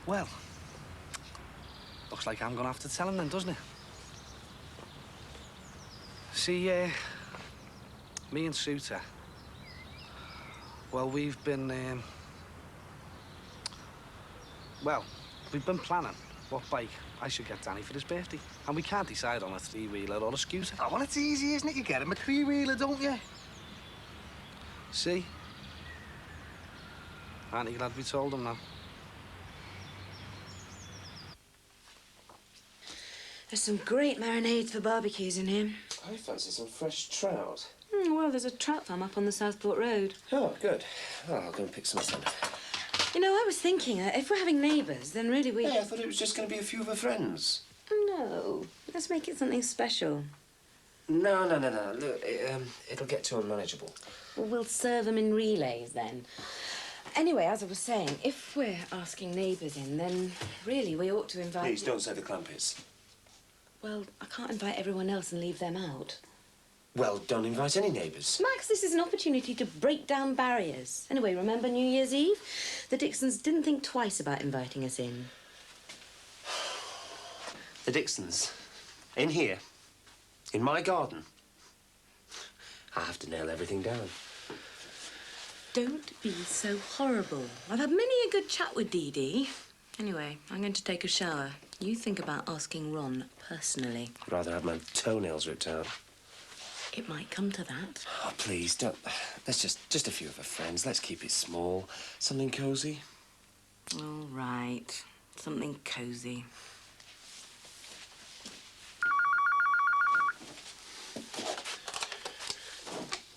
Well, looks like I'm going to have to tell him then, doesn't it? See, me and Suter, well, we've been planning what bike I should get Danny for his birthday. And we can't decide on a three-wheeler or a scooter. Oh, well, it's easy, isn't it? You get him a three-wheeler, don't you? See? Aren't you glad we told him now? There's some great marinades for barbecues in here. I fancy some fresh trout. Well, there's a trout farm up on the Southport Road. Oh, good. Well, I'll go and pick some up then. You know, I was thinking, if we're having neighbours, then really we... Hey, I thought it was just going to be a few of her friends. No, let's make it something special. No. Look, it'll get too unmanageable. Well, we'll serve them in relays then. Anyway, as I was saying, if we're asking neighbours in, then really we ought to invite... Please, don't say the Clampets. Well, I can't invite everyone else and leave them out. Well, don't invite any neighbours. Max, this is an opportunity to break down barriers. Anyway, remember New Year's Eve? The Dixons didn't think twice about inviting us in. The Dixons? In here? In my garden? I have to nail everything down. Don't be so horrible. I've had many a good chat with Dee Dee. Anyway, I'm going to take a shower. You think about asking Ron personally. I'd rather have my toenails ripped out. It might come to that. Oh, please, don't. Let's just a few of our friends. Let's keep it small. Something cosy. All right. Something cosy.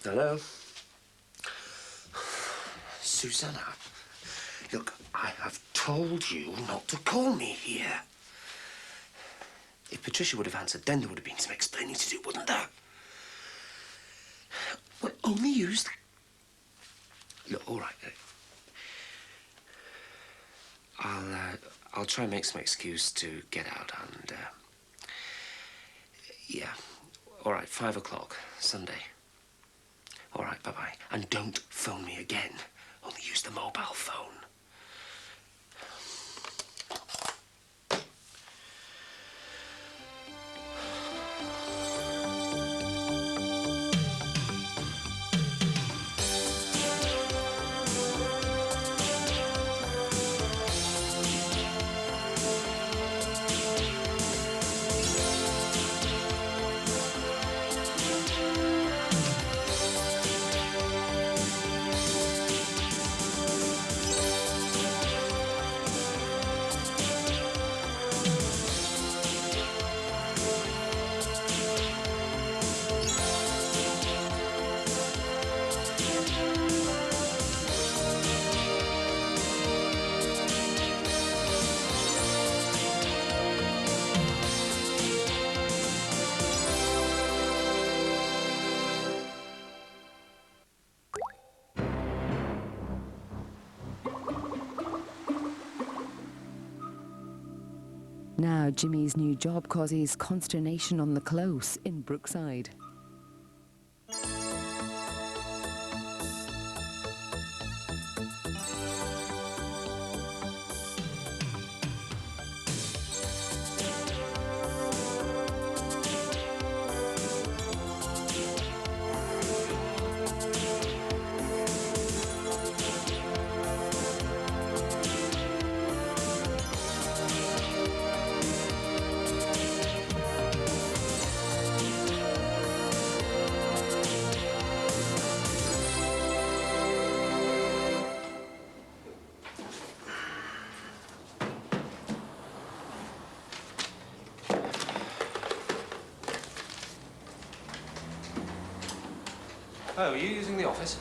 Hello? Susanna, look, I have told you not to call me here. If Patricia would have answered, then there would have been some explaining to do, wouldn't there? Well, only use... Look, all right. I'll try and make some excuse to get out and, yeah. All right, 5 o'clock, Sunday. All right, bye-bye. And don't phone me again. Only use the mobile phone. Now, Jimmy's new job causes consternation on the close in Brookside. Oh, are you using the office?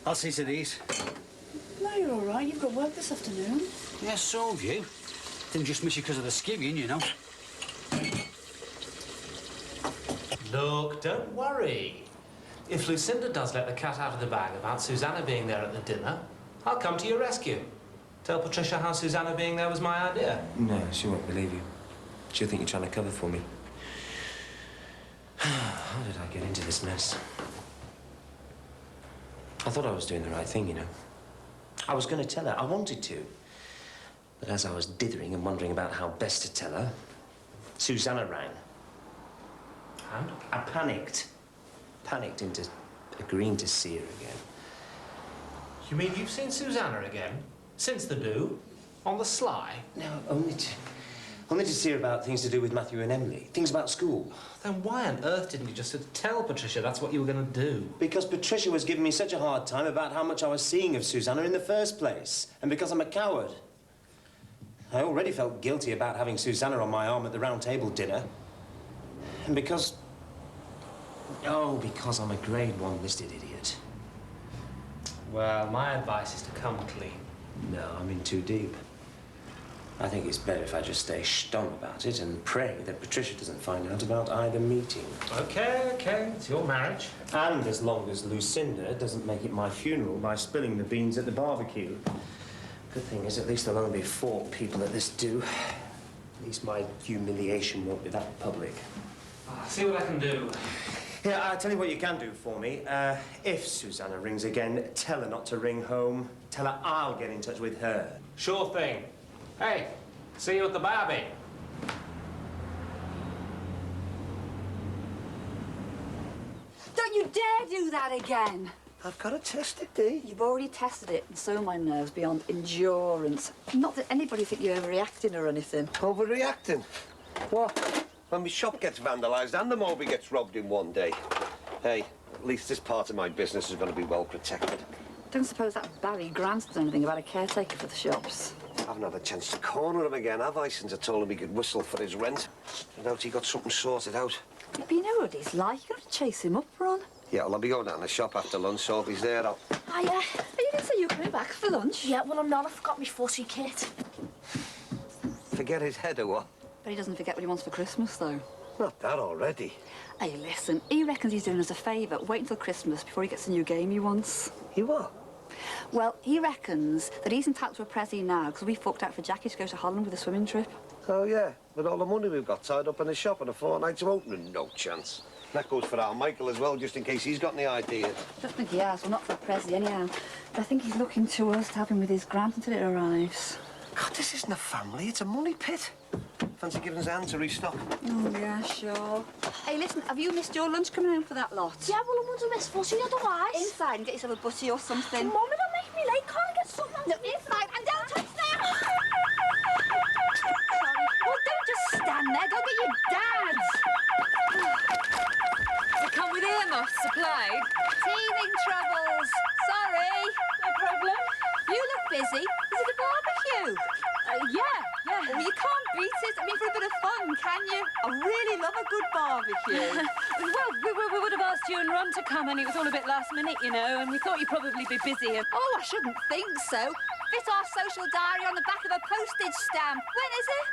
I'll see to these. No, you're all right. You've got work this afternoon. Yes, so have you. Didn't just miss you because of the skimming, you know. Look, don't worry. If Lucinda does let the cat out of the bag about Susanna being there at the dinner, I'll come to your rescue. Tell Patricia how Susanna being there was my idea. No, she won't believe you. She'll think you're trying to cover for me. How did I get into this mess? I thought I was doing the right thing, you know. I was going to tell her. I wanted to. But as I was dithering and wondering about how best to tell her, Susanna rang. And? I panicked. Panicked into agreeing to see her again. You mean you've seen Susanna again? Since the do? On the sly? No, only to see her about things to do with Matthew and Emily. Things about school. Then why on earth didn't you just tell Patricia that's what you were going to do? Because Patricia was giving me such a hard time about how much I was seeing of Susanna in the first place. And because I'm a coward. I already felt guilty about having Susanna on my arm at the round table dinner. And because... Oh, because I'm a grade 1 listed idiot. Well, my advice is to come clean. No, I'm in too deep. I think it's better if I just stay stum about it and pray that Patricia doesn't find out about either meeting. Okay, it's your marriage. And as long as Lucinda doesn't make it my funeral by spilling the beans at the barbecue. Good thing is, at least there'll only be 4 people at this do. At least my humiliation won't be that public. I'll see what I can do. Here, I'll tell you what you can do for me. If Susanna rings again, tell her not to ring home. Tell her I'll get in touch with her. Sure thing. Hey, see you at the Barbie. Don't you dare do that again! I've got to test it, Dee. You've already tested it, and so are my nerves beyond endurance. Not that anybody think you're overreacting or anything. Overreacting? What? When my shop gets vandalised and the Moby gets robbed in one day. Hey, at least this part of my business is going to be well protected. Don't suppose that Barry Grant's done anything about a caretaker for the shops? I haven't had a chance to corner him again, have I, since I told him he could whistle for his rent? I doubt he got something sorted out. But you know what he's like. You've got to chase him up, Ron. Yeah, well, I'll be going down the shop after lunch, so if he's there, I'll... Are you didn't say you were coming back for lunch? Yeah, well, I'm not. I forgot my footy kit. Forget his head or what? But he doesn't forget what he wants for Christmas, though. Not that already. Hey, listen, he reckons he's doing us a favour. Wait until Christmas before he gets the new game he wants. He what? Well, he reckons that he's entitled to a pressie now because we forked out for Jackie to go to Holland with a swimming trip. Oh, yeah. With all the money we've got tied up in the shop and a fortnight to opening, no chance. That goes for our Michael as well, just in case he's got any idea. Don't think he has. Well, not for a pressie, anyhow. But I think he's looking to us to help him with his grant until it arrives. God, this isn't a family, it's a money pit. Fancy giving us a hand to restock? Oh, yeah, sure. Hey, listen, have you missed your lunch coming home for that lot? Yeah, well, I want to miss footy otherwise. Inside and get yourself a butty or something. Mummy, don't make me late. Can't I get something? No, inside, and don't touch them! Sorry. Well, don't just stand there. Go get your dad. Does it come with earmuffs supplied? Teething troubles. Sorry. No problem. You look busy. Is it a barbecue? Yeah. Well, you can't beat it. I mean, for a bit of fun, can you? I really love a good barbecue. Well, we would have asked you and Ron to come, and it was all a bit last minute, you know, and we thought you'd probably be busy. And... Oh, I shouldn't think so. Fit our social diary on the back of a postage stamp. When is it?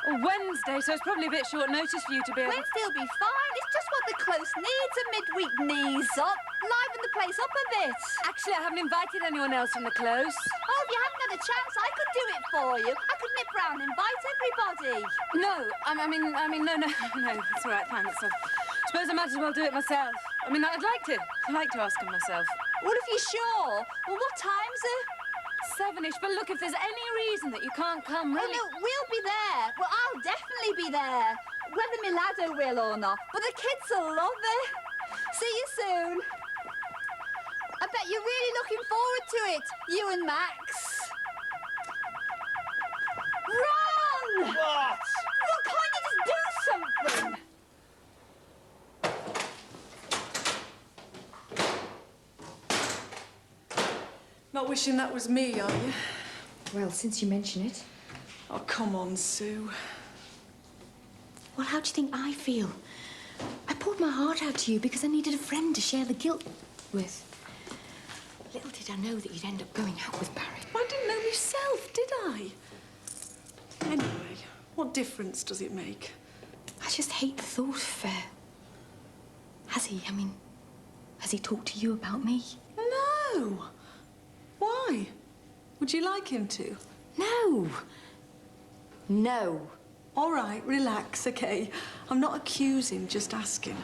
Wednesday, so it's probably a bit short notice for you to be able... Wednesday will be fine. It's just what the close needs, a midweek knees up. Liven the place up a bit. Actually, I haven't invited anyone else from the close. Oh, if you hadn't had a chance, I could do it for you. I could nip round and invite everybody. No, I mean, no, it's all right, thanks. I suppose I might as well do it myself. I mean, I'd like to ask him myself. Well, if you're sure. Well, what time's it? 7-ish, but look, if there's any reason that you can't come, really... Oh, no, we'll be there. Well, I'll definitely be there. Whether Milado will or not. But the kids will love it. See you soon. I bet you're really looking forward to it, you and Max. Ron! What? Well, can't you just do something? Not wishing that was me, are you? Well, since you mention it. Oh, come on, Sue. Well, how do you think I feel? I poured my heart out to you because I needed a friend to share the guilt with. Little did I know that you'd end up going out with Barry. I didn't know myself, did I? Anyway, what difference does it make? I just hate the thought of has he talked to you about me? No. Why? Would you like him to? No. No. All right, relax, okay? I'm not accusing, just asking.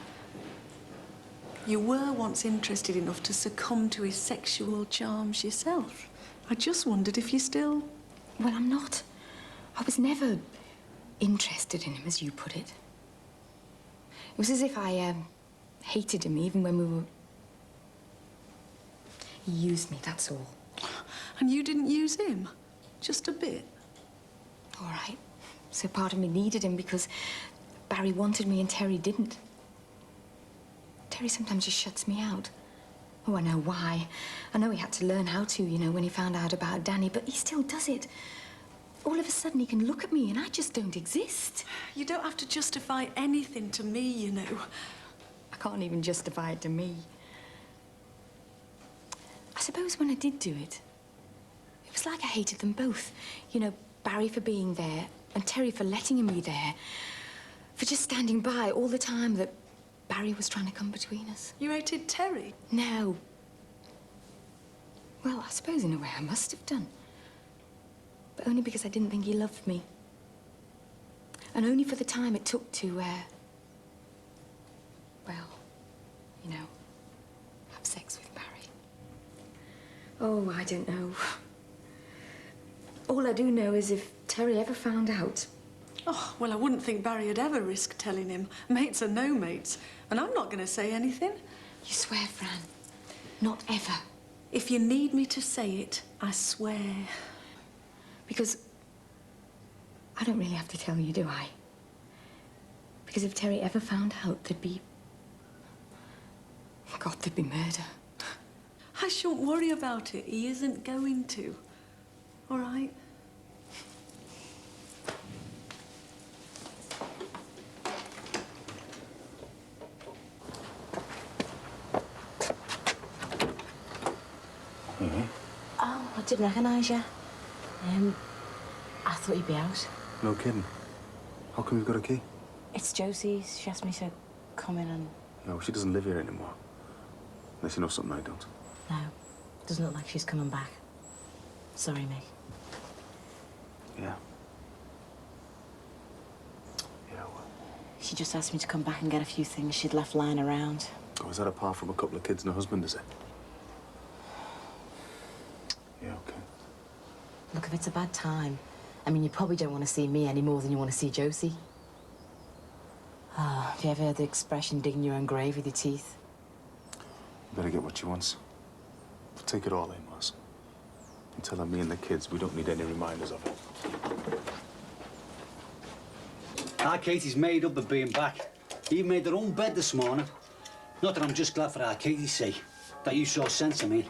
You were once interested enough to succumb to his sexual charms yourself. I just wondered if you still... Well, I'm not. I was never interested in him, as you put it. It was as if I hated him even when we were... He used me, that's all. And you didn't use him? Just a bit? All right. So part of me needed him because Barry wanted me and Terry didn't. Terry sometimes just shuts me out. Oh, I know why. I know he had to learn how to, you know, when he found out about Danny, but he still does it. All of a sudden he can look at me and I just don't exist. You don't have to justify anything to me, you know. I can't even justify it to me. I suppose when I did do it, it was like I hated them both. You know, Barry for being there and Terry for letting him be there, for just standing by all the time that Barry was trying to come between us. You hated Terry? No. Well, I suppose in a way I must have done. But only because I didn't think he loved me. And only for the time it took to, well, Oh, I don't know. All I do know is if Terry ever found out... Oh, well, I wouldn't think Barry would ever risk telling him. Mates are no mates. And I'm not going to say anything. You swear, Fran? Not ever? If you need me to say it, I swear. Because I don't really have to tell you, do I? Because if Terry ever found out, there'd be... God, there'd be murder. I shouldn't worry about it. He isn't going to. All right? Oh, I didn't recognise you. I thought you'd be out. No kidding. How come you've got a key? It's Josie's. She asked me to come in and... No, she doesn't live here anymore. Unless you know something I don't. No, doesn't look like she's coming back. Sorry, Mick. Yeah. Yeah, well... She just asked me to come back and get a few things she'd left lying around. Oh, is that apart from a couple of kids and a husband, is it? Yeah, okay. Look, if it's a bad time, I mean, you probably don't want to see me any more than you want to see Josie. Ah, have you ever heard the expression, digging your own grave with your teeth? You better get what she wants. Take it all in, Mars. And tell her me and the kids we don't need any reminders of it. Our Katie's made up of being back. Even made her own bed this morning. Not that I'm just glad for our Katie's sake. That you saw sense of me.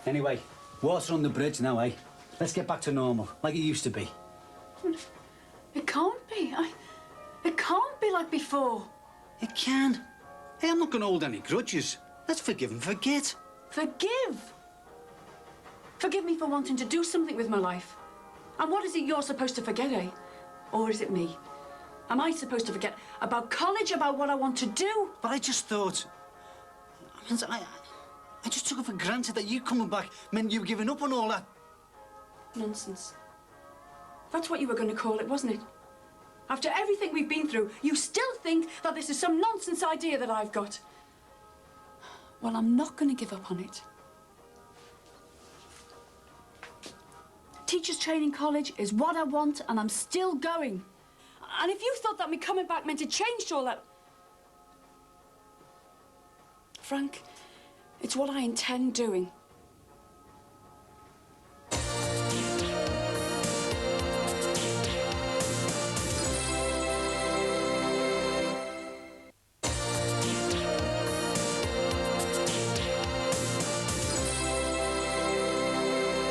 Anyway, water on the bridge now, eh? Let's get back to normal, like it used to be. It can't be. It can't be like before. It can. Hey, I'm not going to hold any grudges. Let's forgive and forget. Forgive? Forgive me for wanting to do something with my life. And what is it you're supposed to forget, eh? Or is it me? Am I supposed to forget about college, about what I want to do? But I just thought... I just took it for granted that you coming back meant you giving up on all that. Nonsense. That's what you were going to call it, wasn't it? After everything we've been through, you still think that this is some nonsense idea that I've got. Well, I'm not going to give up on it. Teachers' training college is what I want, and I'm still going. And if you thought that me coming back meant to change all that... Frank, it's what I intend doing.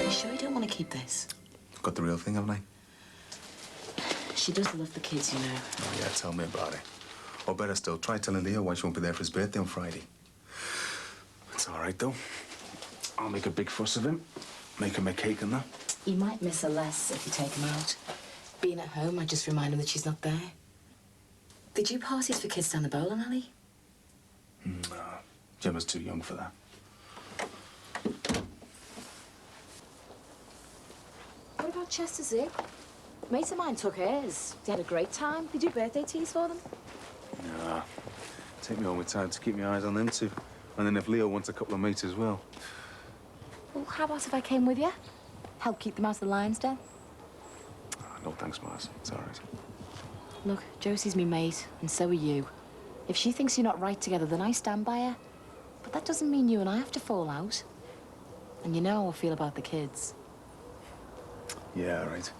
You sure you don't want to keep this? I've got the real thing, haven't I? She does love the kids, you know. Oh, yeah, tell me about it. Or better still, try telling Leo why she won't be there for his birthday on Friday. It's all right, though. I'll make a big fuss of him. Make him a cake and that. You might miss her less if you take him out. Being at home, I just remind him that she's not there. They do parties for kids down the bowling alley. No, Gemma's too young for that. What about Chester Zoo? Mate of mine took hers. They had a great time. They do birthday teas for them. Nah, take me home with time to keep my eyes on them too. And then if Leo wants a couple of mates as well. Well, how about if I came with you? Help keep them out of the lion's den? No, thanks, Mars. It's all right. Look, Josie's me mate, and so are you. If she thinks you're not right together, then I stand by her. But that doesn't mean you and I have to fall out. And you know how I feel about the kids. Yeah, all right.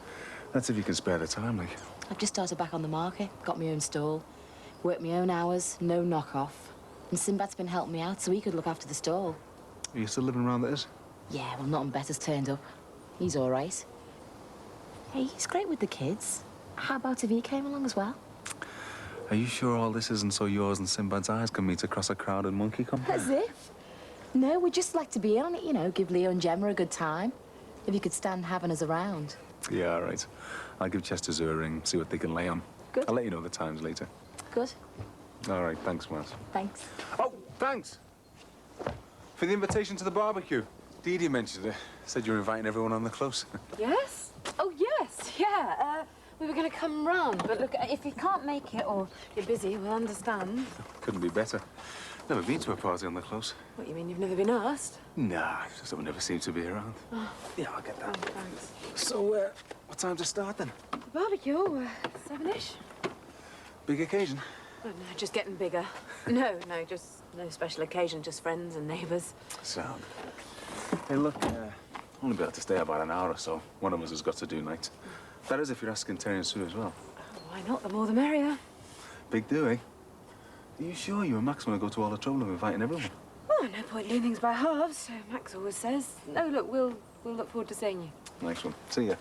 That's if you can spare the time, like. I've just started back on the market, got my own stall, worked my own hours, no knockoff. And Sinbad's been helping me out so he could look after the stall. Are you still living around this? Yeah, well, nothing better's turned up. He's all right. Hey, he's great with the kids. How about if he came along as well? Are you sure all this isn't so yours and Sinbad's eyes can meet across a crowded monkey compound? As if. No, we'd just like to be in on it, you know, give Leo and Gemma a good time. If you could stand having us around. Yeah, all right. I'll give Chester Zoo a ring, see what they can lay on. Good. I'll let you know the times later. Good. All right, thanks, Mars. Thanks. Oh, thanks! For the invitation to the barbecue. Dee Dee mentioned it. Said you were inviting everyone on the close. Yes? Oh, yes, yeah. We were going to come round, but look, if you can't make it or you're busy, we'll understand. Couldn't be better. Never been to a party on the close. What, you mean you've never been asked? Nah, just that we never seem to be around. Oh. Yeah, I'll get that. Oh, thanks. So, what time to start then? The barbecue, 7-ish. Big occasion? Oh, no, just getting bigger. No, just no special occasion, just friends and neighbours. Sound. Hey, look, only be able to stay about an hour or so. One of us has got to do night. That is if you're asking Terry and Sue as well. Oh, why not? The more the merrier. Big do, eh? Are you sure you and Max want to go to all the trouble of inviting everyone? Oh, no point doing things by halves, so Max always says. No, look, we'll look forward to seeing you. Nice one. See ya.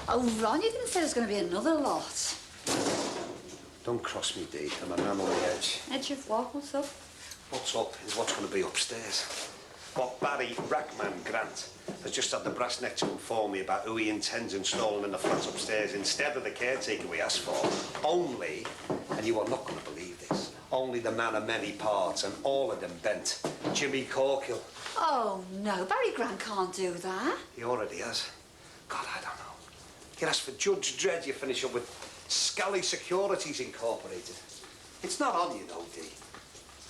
Oh, Ron, you didn't say there's going to be another lot. Don't cross me, Dee. I'm a man on the edge. Edge of what? What's up? What's up is what's going to be upstairs. What Barry Rackman Grant has just had the brass neck to inform me about who he intends installing in the flats upstairs instead of the caretaker we asked for. Only, and you are not going to believe this, only the man of many parts, and all of them bent. Jimmy Corkill. Oh, no, Barry Grant can't do that. He already has. God, I don't know. You ask for Judge Dredd, you finish up with Scally Securities Incorporated. It's not on you, though, Dee.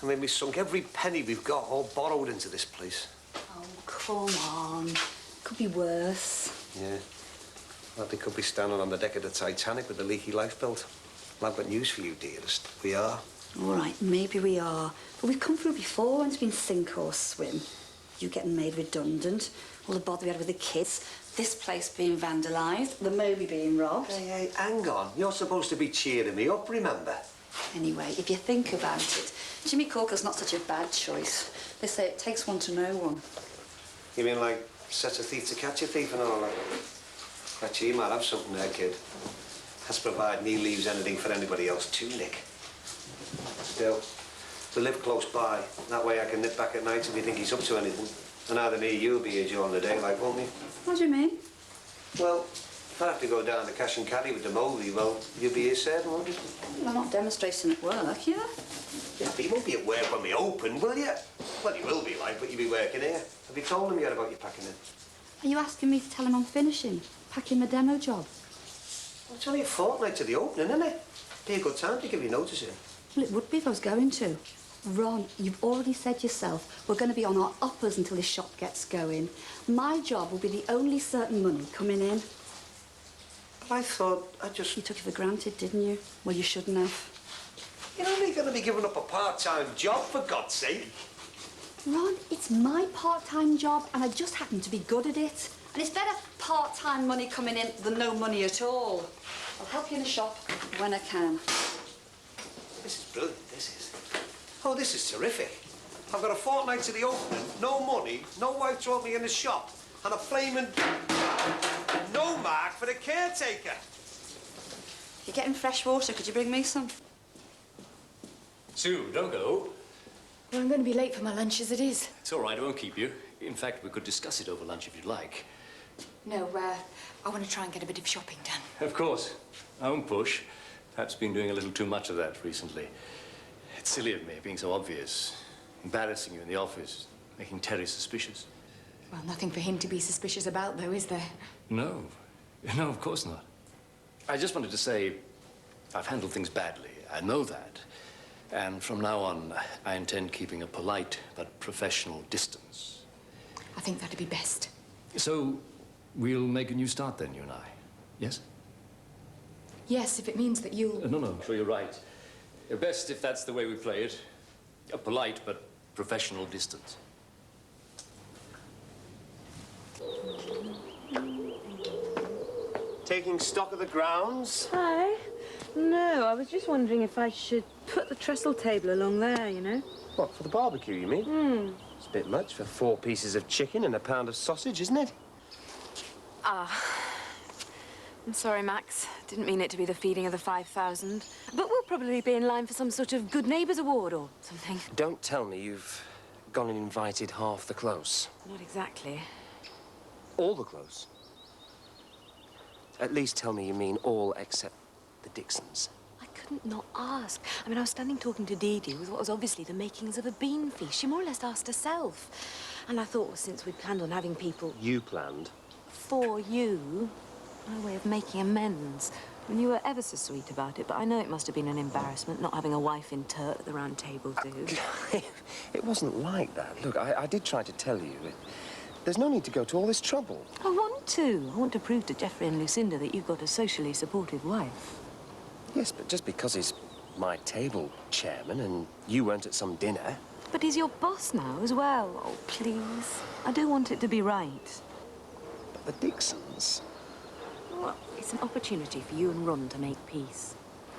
I mean, we sunk every penny we've got all borrowed into this place. Oh, come on. Could be worse. Yeah. Well, they could be standing on the deck of the Titanic with a leaky lifebelt. Well, I've got news for you, dearest. We are. All right, maybe we are. But we've come through before and it's been sink or swim. You getting made redundant, all the bother we had with the kids, this place being vandalised, the Moby being robbed. Hey, hang on. You're supposed to be cheering me up, remember? Anyway, if you think about it, Jimmy Corker's not such a bad choice. They say it takes one to know one. You mean like set a thief to catch a thief and all that? Actually, you might have something there, kid. That's providing he leaves anything for anybody else to nick. Still, we live close by. That way I can nip back at night if you think he's up to anything. And either me or you'll be here during the day, like, won't we? What do you mean? Well, if I have to go down to cash and caddy with the Moby, well, you'll be here certain, won't you? Well, I'm not demonstrating at work, yeah? Yeah, but you won't be at work when we open, will you? Well, you will be, like, but you'll be working here. Have you told him yet about your packing in? Are you asking me to tell him I'm finishing? Packing my demo job? Well, it's only a fortnight to the opening, isn't it? Be a good time to give you notice in. Well, it would be if I was going to. Ron, you've already said yourself, we're going to be on our uppers until this shop gets going. My job will be the only certain money coming in. I thought I just... You took it for granted, didn't you? Well, you shouldn't have. You're only going to be giving up a part-time job, for God's sake. Ron, it's my part-time job, and I just happen to be good at it. And it's better part-time money coming in than no money at all. I'll help you in the shop when I can. This is brilliant, this is. Oh, this is terrific. I've got a fortnight to the opening, no money, no wife to help me in the shop, and a flaming no mark for the caretaker. You're getting fresh water. Could you bring me some? Sue, don't go. Well, I'm going to be late for my lunch as it is. It's all right, I won't keep you. In fact, we could discuss it over lunch if you'd like. No, I want to try and get a bit of shopping done. Of course. I won't push. Perhaps been doing a little too much of that recently. It's silly of me, being so obvious. Embarrassing you in the office, making Terry suspicious. Well, nothing for him to be suspicious about, though, is there? No. No, of course not. I just wanted to say I've handled things badly. I know that. And from now on, I intend keeping a polite but professional distance. I think that'd be best. So, we'll make a new start then, you and I. Yes? Yes, if it means that you'll... No, I'm sure you're right. Best if that's the way we play it. A polite but professional distance. Taking stock of the grounds? Hi. No, I was just wondering if I should put the trestle table along there, you know. What, for the barbecue, you mean? Hmm. It's a bit much for 4 pieces of chicken and a pound of sausage, isn't it? Ah. I'm sorry, Max. Didn't mean it to be the feeding of the 5,000. But we'll probably be in line for some sort of Good Neighbours Award or something. Don't tell me you've gone and invited half the close. Not exactly. All the close? At least tell me you mean all except the Dixons. I couldn't not ask. I mean, I was standing talking to Dee Dee with what was obviously the makings of a bean feast. She more or less asked herself. And I thought, well, since we'd planned on having people... You planned? For you, my way of making amends. And you were ever so sweet about it, but I know it must have been an embarrassment not having a wife in Turt at the round table, too. It wasn't like that. Look, I did try to tell you. There's no need to go to all this trouble. I want to. I want to prove to Geoffrey and Lucinda that you've got a socially supportive wife. Yes, but just because he's my table chairman and you weren't at some dinner... But he's your boss now as well. Oh, please. I do want it to be right. But the Dixons... Well, it's an opportunity for you and Ron to make peace.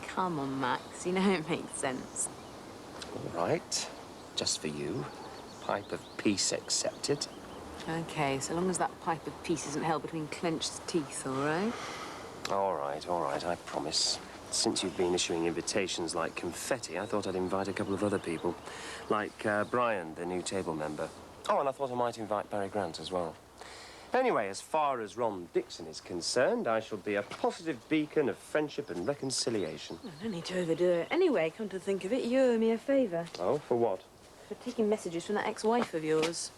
Come on, Max. You know it makes sense. All right. Just for you. Pipe of peace accepted. OK, so long as that pipe of peace isn't held between clenched teeth, all right? All right, I promise. Since you've been issuing invitations like confetti, I thought I'd invite a couple of other people. Like Brian, the new table member. Oh, and I thought I might invite Barry Grant as well. Anyway, as far as Ron Dixon is concerned, I shall be a positive beacon of friendship and reconciliation. Well, no need to overdo it. Anyway, come to think of it, you owe me a favour. Oh, for what? For taking messages from that ex-wife of yours.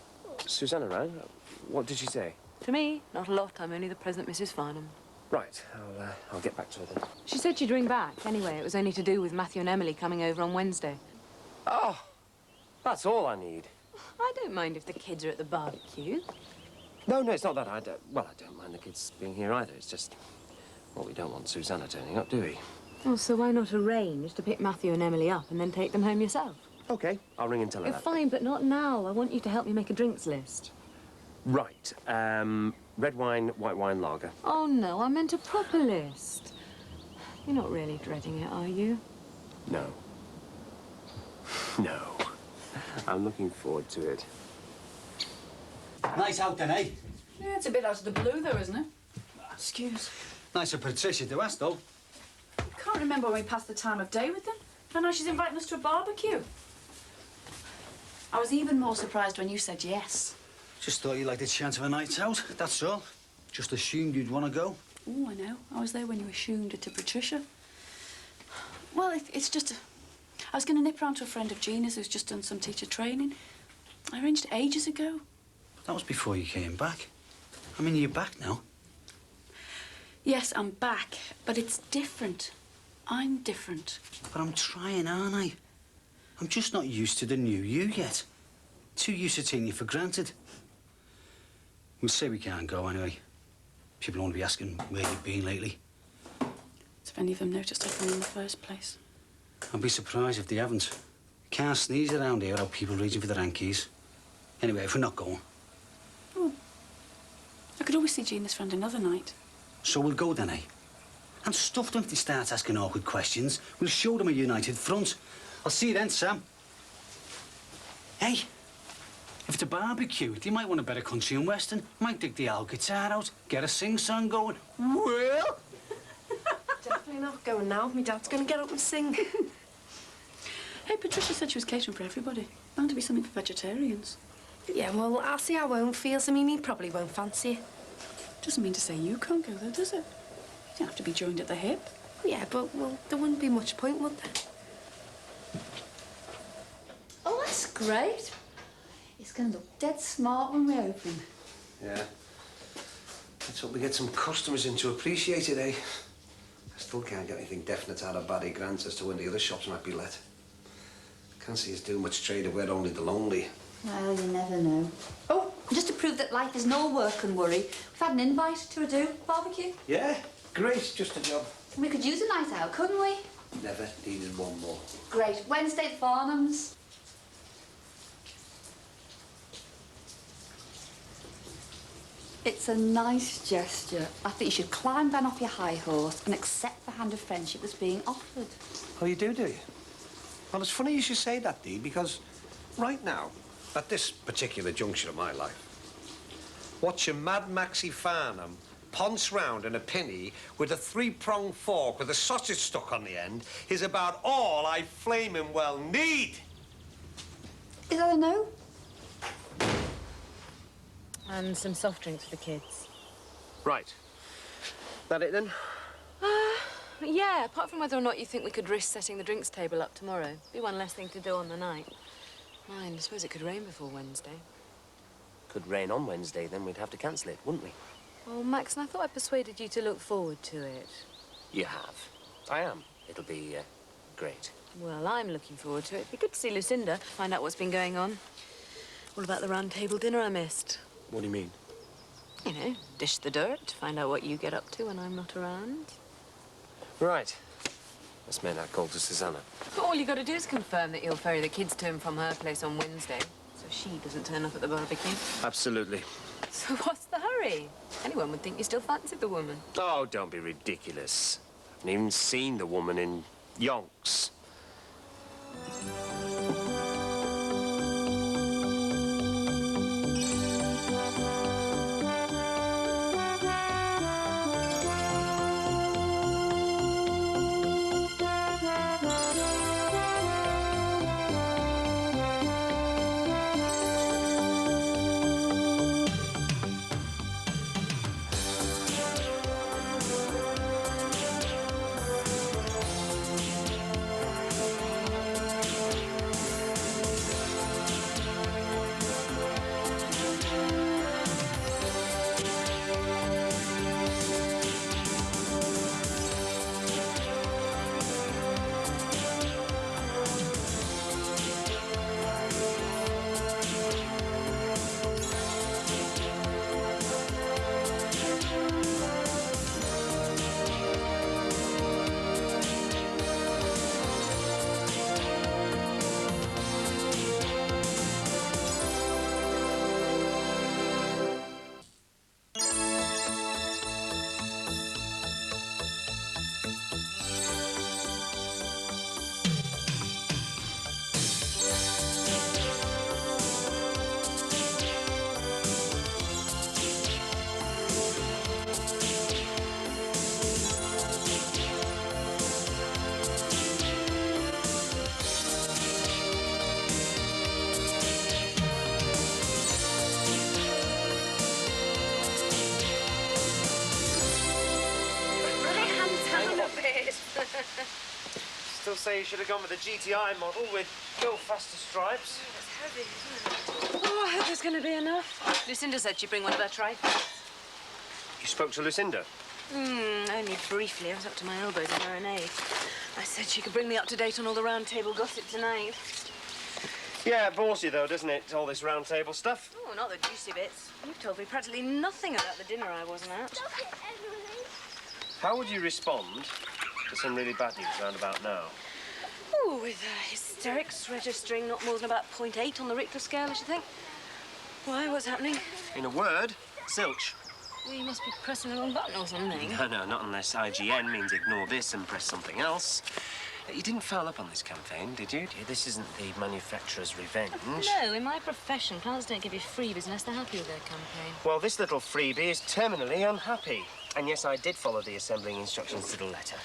Susanna rang. What did she say? To me, not a lot. I'm only the present Mrs. Farnham. Right, I'll get back to her then. She said she'd ring back. Anyway, it was only to do with Matthew and Emily coming over on Wednesday. Oh, that's all I need. I don't mind if the kids are at the barbecue. No, it's not that. I don't mind the kids being here either. It's just, well, we don't want Susanna turning up, do we? Well, so why not arrange to pick Matthew and Emily up and then take them home yourself? OK, I'll ring and tell her that. Fine, but not now. I want you to help me make a drinks list. Right, red wine, white wine, lager. Oh, no, I meant a proper list. You're not really dreading it, are you? No. No. I'm looking forward to it. Nice out then, eh? Yeah, it's a bit out of the blue, though, isn't it? Excuse. Nice of Patricia to ask, though. I can't remember when we passed the time of day with them. And now she's inviting us to a barbecue. I was even more surprised when you said yes. Just thought you liked the chance of a night out, that's all. Just assumed you'd want to go. Oh, I know. I was there when you assumed it to Patricia. Well, it's just... I was going to nip round to a friend of Gina's who's just done some teacher training. I arranged it ages ago. That was before you came back. I mean, you're back now. Yes, I'm back, but it's different. I'm different. But I'm trying, aren't I? I'm just not used to the new you yet. Too used to taking you for granted. We'll say we can't go anyway. People won't be asking where you've been lately. Have any of them noticed I've come in the first place? I'd be surprised if they haven't. Can't sneeze around here without people reaching for their hankies. Anyway, if we're not going... Oh. I could always see Gina's friend another night. So we'll go then, eh? And stuff them if they start asking awkward questions. We'll show them a united front. I'll see you then, Sam. Hey, if it's a barbecue, you might want a better country and western. Might dig the old guitar out, get a sing-song going. Well... Definitely not going now. My dad's going to get up and sing. Hey, Patricia said she was catering for everybody. Bound to be something for vegetarians. Yeah, well, I'll see how Owen feels. I mean, he probably won't fancy it. Doesn't mean to say you can't go, though, does it? You don't have to be joined at the hip. Yeah, but, well, there wouldn't be much point, would there? Oh, that's great. It's going to look dead smart when we open. Yeah. Let's hope we get some customers in to appreciate it, eh? I still can't get anything definite out of Barry Grant as to when the other shops might be let. Can't see us doing much trade if we're only the lonely. Well, you never know. Oh, just to prove that life is no work and worry, we've had an invite to a barbecue. Yeah, great, just a job. We could use a night out, couldn't we? Never needed one more. Great. Wednesday at Farnham's. It's a nice gesture. I think you should climb down off your high horse and accept the hand of friendship that's being offered. Oh, you do you? Well, it's funny you should say that, Dee, because right now, at this particular juncture of my life, watching Mad Maxie Farnham ponce round in a pinny with a three-pronged fork with a sausage stuck on the end is about all I flaming well need. Is that a no? And some soft drinks for the kids. Right. That it, then? Yeah, apart from whether or not you think we could risk setting the drinks table up tomorrow. Be one less thing to do on the night. Mind, I suppose it could rain before Wednesday. Could rain on Wednesday, then we'd have to cancel it, wouldn't we? Oh, Max, and I thought I persuaded you to look forward to it. You have. I am. It'll be, great. Well, I'm looking forward to it. It'd be good to see Lucinda, find out what's been going on. What about the round table dinner I missed? What do you mean? You know, dish the dirt, find out what you get up to when I'm not around. Right. Let's make that call to Susanna. But all you got to do is confirm that you'll ferry the kids to him from her place on Wednesday, so she doesn't turn up at the barbecue. Absolutely. So what's the hurry? Anyone would think you still fancied the woman. Oh, don't be ridiculous. I haven't even seen the woman in yonks. Still say you should have gone with the GTI model with go faster stripes. It's heavy, isn't it? Oh, I hope there's going to be enough. Lucinda said she'd bring one of her trifles. You spoke to Lucinda? Only briefly. I was up to my elbows in marinade. I said she could bring me up to date on all the round table gossip tonight. Yeah, it bores you though, doesn't it? All this round table stuff. Oh, not the juicy bits. You've told me practically nothing about the dinner I wasn't at. How would you respond to some really bad news round about now? Oh, with hysterics registering not more than about 0.8 on the Richter scale, I should think. Why? What's happening? In a word, zilch. Well, you must be pressing the wrong button or something. No, not unless IGN means ignore this and press something else. You didn't foul up on this campaign, did you? This isn't the manufacturer's revenge. No, in my profession, clients don't give you freebies unless they're happy with their campaign. Well, this little freebie is terminally unhappy. And yes, I did follow the assembling instructions to the letter.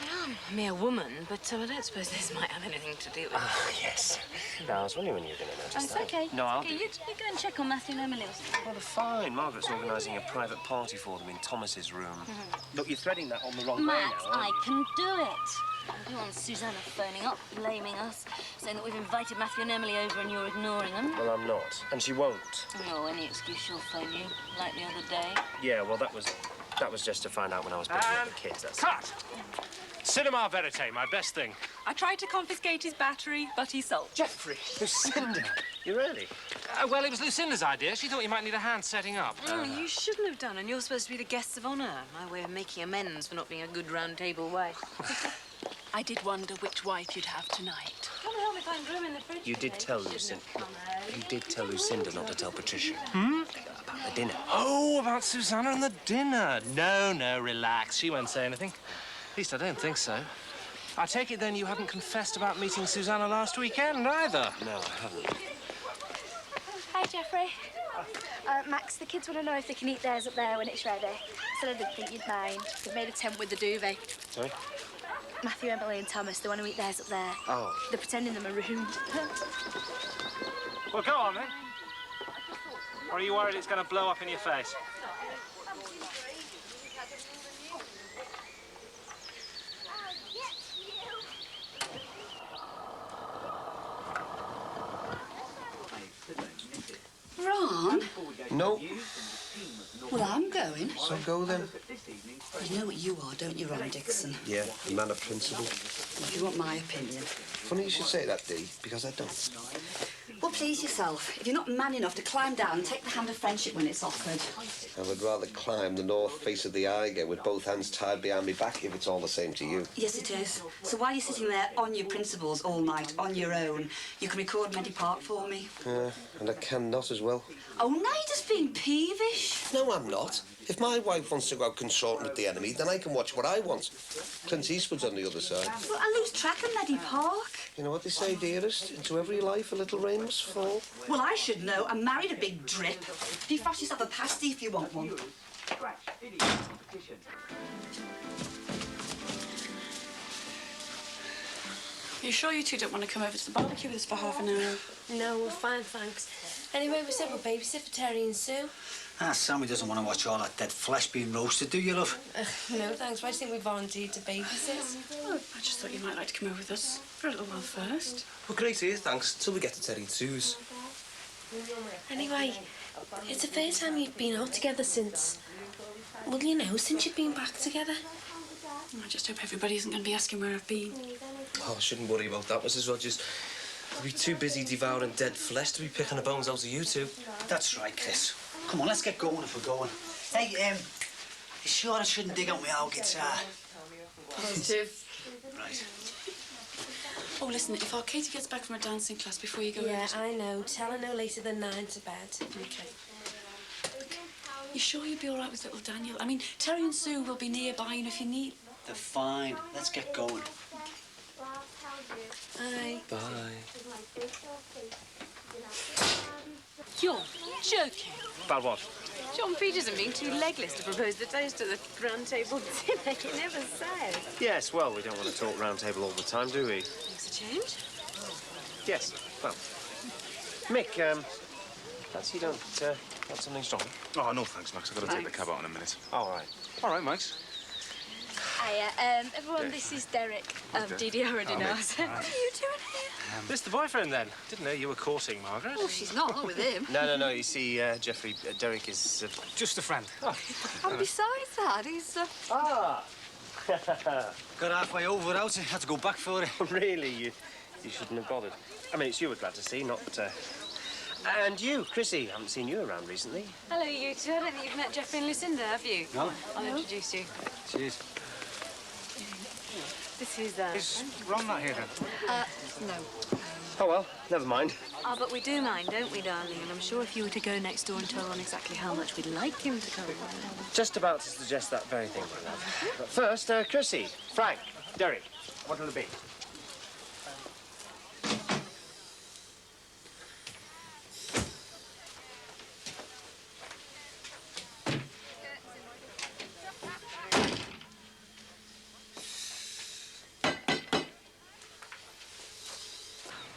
I am a mere woman, but I don't suppose this might have anything to do with it. Ah, yes. No, I was wondering when you were going to notice Oh, it's that. okay. No, I'll okay. You go and check on Matthew and Emily or something. Well, they're fine. Margaret's organising a private party for them in Thomas's room. Look, you're threading that on the wrong way Max, now, I can do it. I don't want Susanna phoning up, blaming us, saying that we've invited Matthew and Emily over and you're ignoring them. Well, I'm not. And she won't. No, any excuse she'll phone you, like the other day. Yeah, well, that was just to find out when I was picking up the kids. That's Cut! Cinema verite, my best thing. I tried to confiscate his battery, but he sulked. Jeffrey, Lucinda, you really? Well, it was Lucinda's idea. She thought you might need a hand setting up. You shouldn't have done, and you're supposed to be the guests of honour. My way of making amends for not being a good round table wife. I did wonder which wife you'd have tonight. Come and help me find room in the fridge. You did tell Lucinda. You did tell Lucinda not to tell Patricia. About the dinner. Oh, about Susanna and the dinner. No, relax. She won't say anything. At least I don't think so. I take it then you hadn't confessed about meeting Susanna last weekend either. No, I haven't. Hi, Jeffrey. Max, the kids want to know if they can eat theirs up there when it's ready. Said I didn't think you'd mind. They've made a tent with the duvet. Sorry? Matthew, Emily and Thomas, they want to eat theirs up there. Oh. They're pretending they're marooned. Well, go on then. Or are you worried it's going to blow up in your face? talking. So go then. You know what you are, don't you, Ron Dixon? Yeah, a man of principle. If you want my opinion. Funny you should say that, Dee, because I don't. Well, please yourself. If you're not man enough to climb down and take the hand of friendship when it's offered. I would rather climb the north face of the Eiger with both hands tied behind my back if it's all the same to you. Yes, it is. So while you're sitting there on your principles all night, on your own, you can record Meddy Park for me. And I can not as well. Oh, now you're just being peevish. No, I'm not. If my wife wants to go out consorting with the enemy, then I can watch what I want. Clint Eastwood's on the other side. Well, I lose track of Meddy Park. You know what they say, dearest? Into every life a little rain must fall. Well, I should know. I married a big drip. You flash yourself a pasty if you want one. You sure you two don't want to come over to the barbecue with us for half an hour? No, we're fine, thanks. Anyway, we said we'll babysit for Terry and Sue. Sammy doesn't want to watch all that dead flesh being roasted, do you, love? No, thanks. Why do you think we volunteered to babysit? Oh, I just thought you might like to come over with us for a little while first. Well, great here, thanks, till we get to Terry and Sue's. Anyway, it's the first time you've been out together since... Well, you know, since you've been back together. I just hope everybody isn't going to be asking where I've been. Oh, I shouldn't worry about that, Mrs. Rogers. I'll be too busy devouring dead flesh to be picking the bones out of you two. That's right, Chris. Come on, let's get going if we're going. Hey, you sure I shouldn't dig out my old guitar? Positive. Right. Oh, listen, if our Katie gets back from her dancing class before you go Yeah, in... I know. Tell her no later than 9 to bed. OK. You sure you'll be all right with little Daniel? I mean, Terry and Sue will be nearby, and if you need... They're fine. Let's get going. Bye. Bye. You're joking. About what? John Peterson being too legless to propose the toast at the round table dinner. He never says. Yes, well, we don't want to talk round table all the time, do we? Makes a change. Yes, well. Mick, perhaps you don't want something strong? Oh, no, thanks, Max. I've got to take the cab out in a minute. All right. All right, Max. Hiya, everyone, this is Derek. Didi already knows. What are you doing here? This the boyfriend, then? Didn't know you were courting, Margaret. Oh, she's not with him. No. You see, Geoffrey, Derek is... Just a friend. And besides that, he's... Ah! Got halfway over without it. Had to go back for it. Really? You shouldn't have bothered. I mean, it's you we're glad to see, not... And you, Chrissy. Haven't seen you around recently. Hello, you two. I don't think you've met Geoffrey and Lucinda, have you? No. I'll introduce you. Cheers. This is, Is Ron not here, then? no. Oh, well, never mind. Oh, but we do mind, don't we, darling? And I'm sure if you were to go next door and tell Ron exactly how much we'd like him to come. Just about to suggest that very thing, my love. But first, Chrissy, Frank, Derek, what will it be?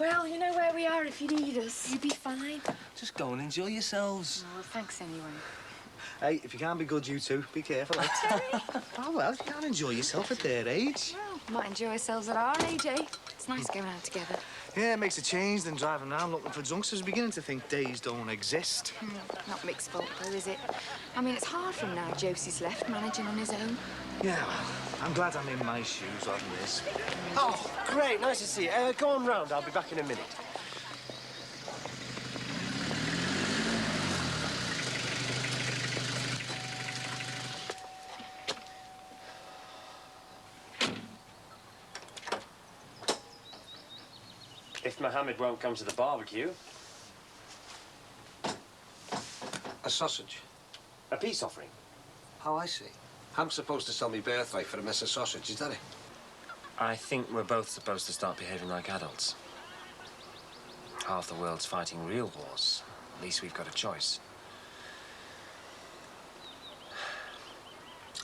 Well, you know where we are if you need us. You'll be fine. Just go and enjoy yourselves. Oh, well, thanks anyway. Hey, if you can't be good, you two, be careful. Oh, well, you can't enjoy yourself at their age. Well, might enjoy ourselves at our age, eh? It's nice going out together. Yeah, it makes a change than driving around looking for drunks. I was beginning to think days don't exist. Not Mick's fault, though, is it? I mean, it's hard for him now Josie's left, managing on his own. Yeah, well, I'm glad I'm in my shoes rather than his. Oh, great. Nice to see you. Go on round. I'll be back in a minute. If Mohammed won't come to the barbecue... A sausage? A peace offering. Oh, I see. I'm supposed to sell me birthright for a mess of sausage, is that it? I think we're both supposed to start behaving like adults. Half the world's fighting real wars. At least we've got a choice.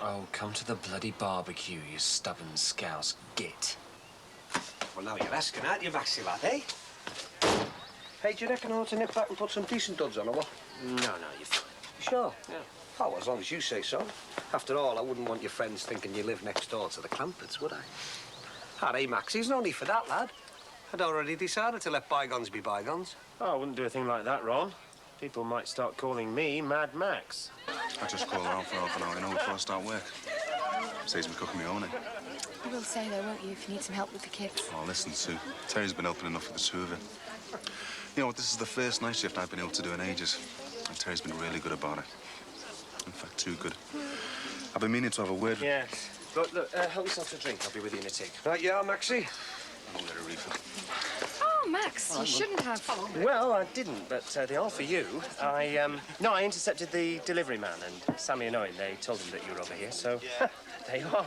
Oh, come to the bloody barbecue, you stubborn scouse git. Well, now you're asking, aren't you, Maxie, lad, eh? Hey, do you reckon I ought to nip back and put some decent duds on, or what? No, you're fine. Sure? Yeah. Oh, well, as long as you say so. After all, I wouldn't want your friends thinking you live next door to the Clamperts, would I? All right, Maxie, there's no need for that, lad. I'd already decided to let bygones be bygones. Oh, I wouldn't do a thing like that, Ron. People might start calling me Mad Max. I just call her out for half an hour, you know, before I start work. Saves me cooking my own, eh? You will say, though, won't you, if you need some help with the kids? Oh, listen, Sue. Terry's been helping enough for the two of you. You know what, this is the first night shift I've been able to do in ages. And Terry's been really good about it. In fact, too good. I've been meaning to have a word with... Yes. Look, help yourself to a drink. I'll be with you in a tick. Right, yeah, Maxie. I'll get a refill. Oh, Max, you shouldn't have. Well, I didn't, but they are for you. No, I intercepted the delivery man, and Sammy and Owen, they told him that you were over here, so they are.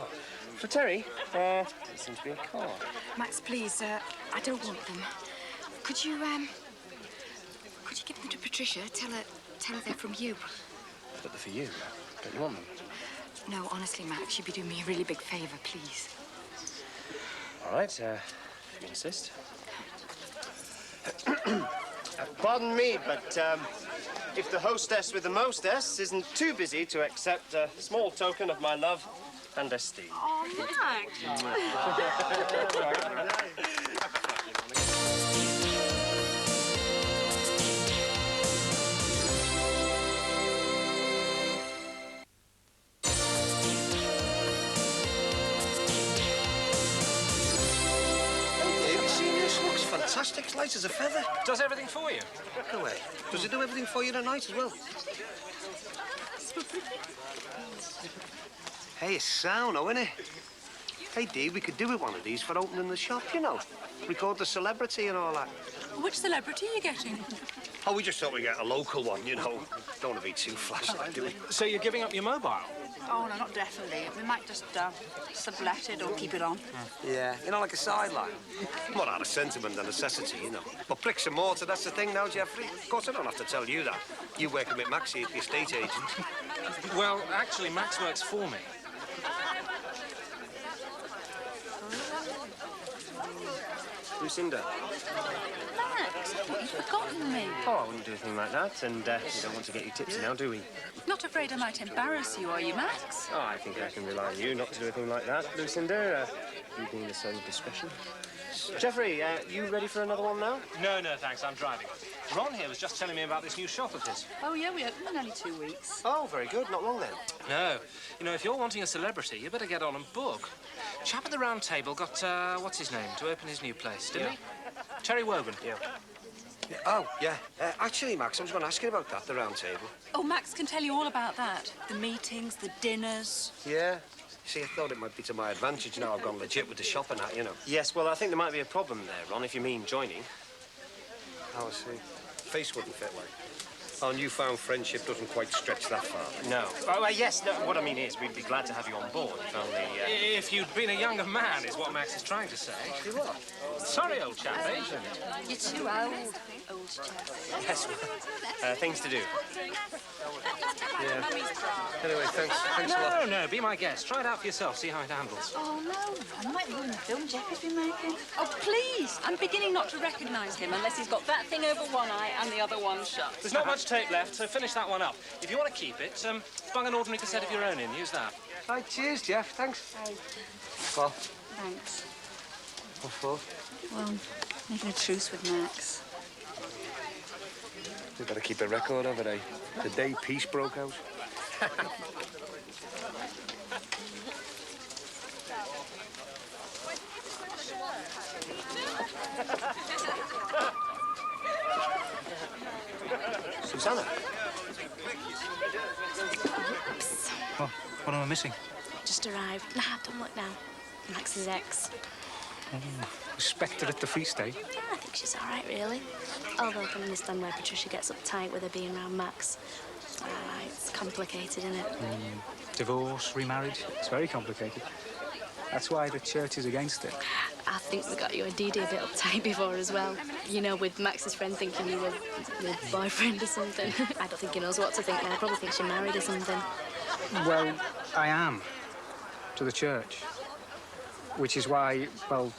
For Terry, there seems to be a car. Max, please, I don't want them. Could you give them to Patricia? Tell her they're from you. But they're for you. Don't you want them? No, honestly, Max, you'd be doing me a really big favour, please. All right, if you insist. Pardon me, but if the hostess with the mostess isn't too busy to accept a small token of my love and esteem. Oh, Max. Fantastic, it's light as a feather. Does everything for you? No way. Does it do everything for you tonight as well? Hey, it's sound, though, isn't it? Hey, Dee, we could do with one of these for opening the shop, you know. Record the celebrity and all that. Which celebrity are you getting? Oh, we just thought we'd get a local one, you know. Don't want to be too flashy, do we? So you're giving up your mobile? Oh, no, not definitely. We might just sublet it or keep it on. Yeah, you know, like a sideline. More out of sentiment than necessity, you know. But bricks and mortar, that's the thing now, Jeffrey. Of course, I don't have to tell you that. You working with Maxie at the estate agent. Well, actually, Max works for me. Lucinda. Max, I thought you'd forgotten me. Oh, I wouldn't do anything like that, and we don't want to get you tipsy now, do we? Not afraid I might embarrass you, are you, Max? Oh, I think I can rely on you not to do anything like that, Lucinda. You being the son of discretion. Jeffrey, you ready for another one now? No, thanks. I'm driving. Ron here was just telling me about this new shop of his. Oh, yeah, we opened in only 2 weeks. Oh, very good. Not long then. No. You know, if you're wanting a celebrity, you better get on and book. Chap at the round table got, what's his name, to open his new place, didn't he? Terry Wogan. Yeah. Oh, yeah. Actually, Max, I was going to ask you about that, the round table. Oh, Max can tell you all about that. The meetings, the dinners. Yeah. See, I thought it might be to my advantage now I've gone legit with the shop and that, you know. Yes, well, I think there might be a problem there, Ron, if you mean joining. Oh, I see. Face wouldn't fit, like. Our newfound friendship doesn't quite stretch that far. No. Oh, yes, no, what I mean is we'd be glad to have you on board, if only... If you'd been a younger man, is what Max is trying to say. You what? Sorry, old chap, eh? You're too old, old chap. Yes, things to do. Yeah. Anyway, thanks a lot. No, be my guest. Try it out for yourself, see how it handles. Oh, no, I might ruin the film Jeffrey's been making. Oh, please! I'm beginning not to recognise him unless he's got that thing over one eye and the other one shut. There's not much tape left, so finish that one up. If you want to keep it, bung an ordinary cassette of your own in. Use that. Right, cheers, Jeff. Thanks. Well, thanks. What for? Well, making a truce with Max. We better keep a record of it, eh? The day peace broke out. Susanna. Oh, what am I missing? Just arrived. Nah, don't look now. Max's ex. Oh, respect her at the feast, eh? Yeah, I think she's all right, really. Although I can understand why Patricia gets uptight with her being around Max. It's complicated, isn't it? Divorce, remarriage, it's very complicated. That's why the church is against it. I think we got you and Dee Dee a bit uptight before as well. You know, with Max's friend thinking you were your boyfriend or something. I don't think he knows what to think now. I probably thinks you're married or something. Well, I am, to the church. Which is why, well,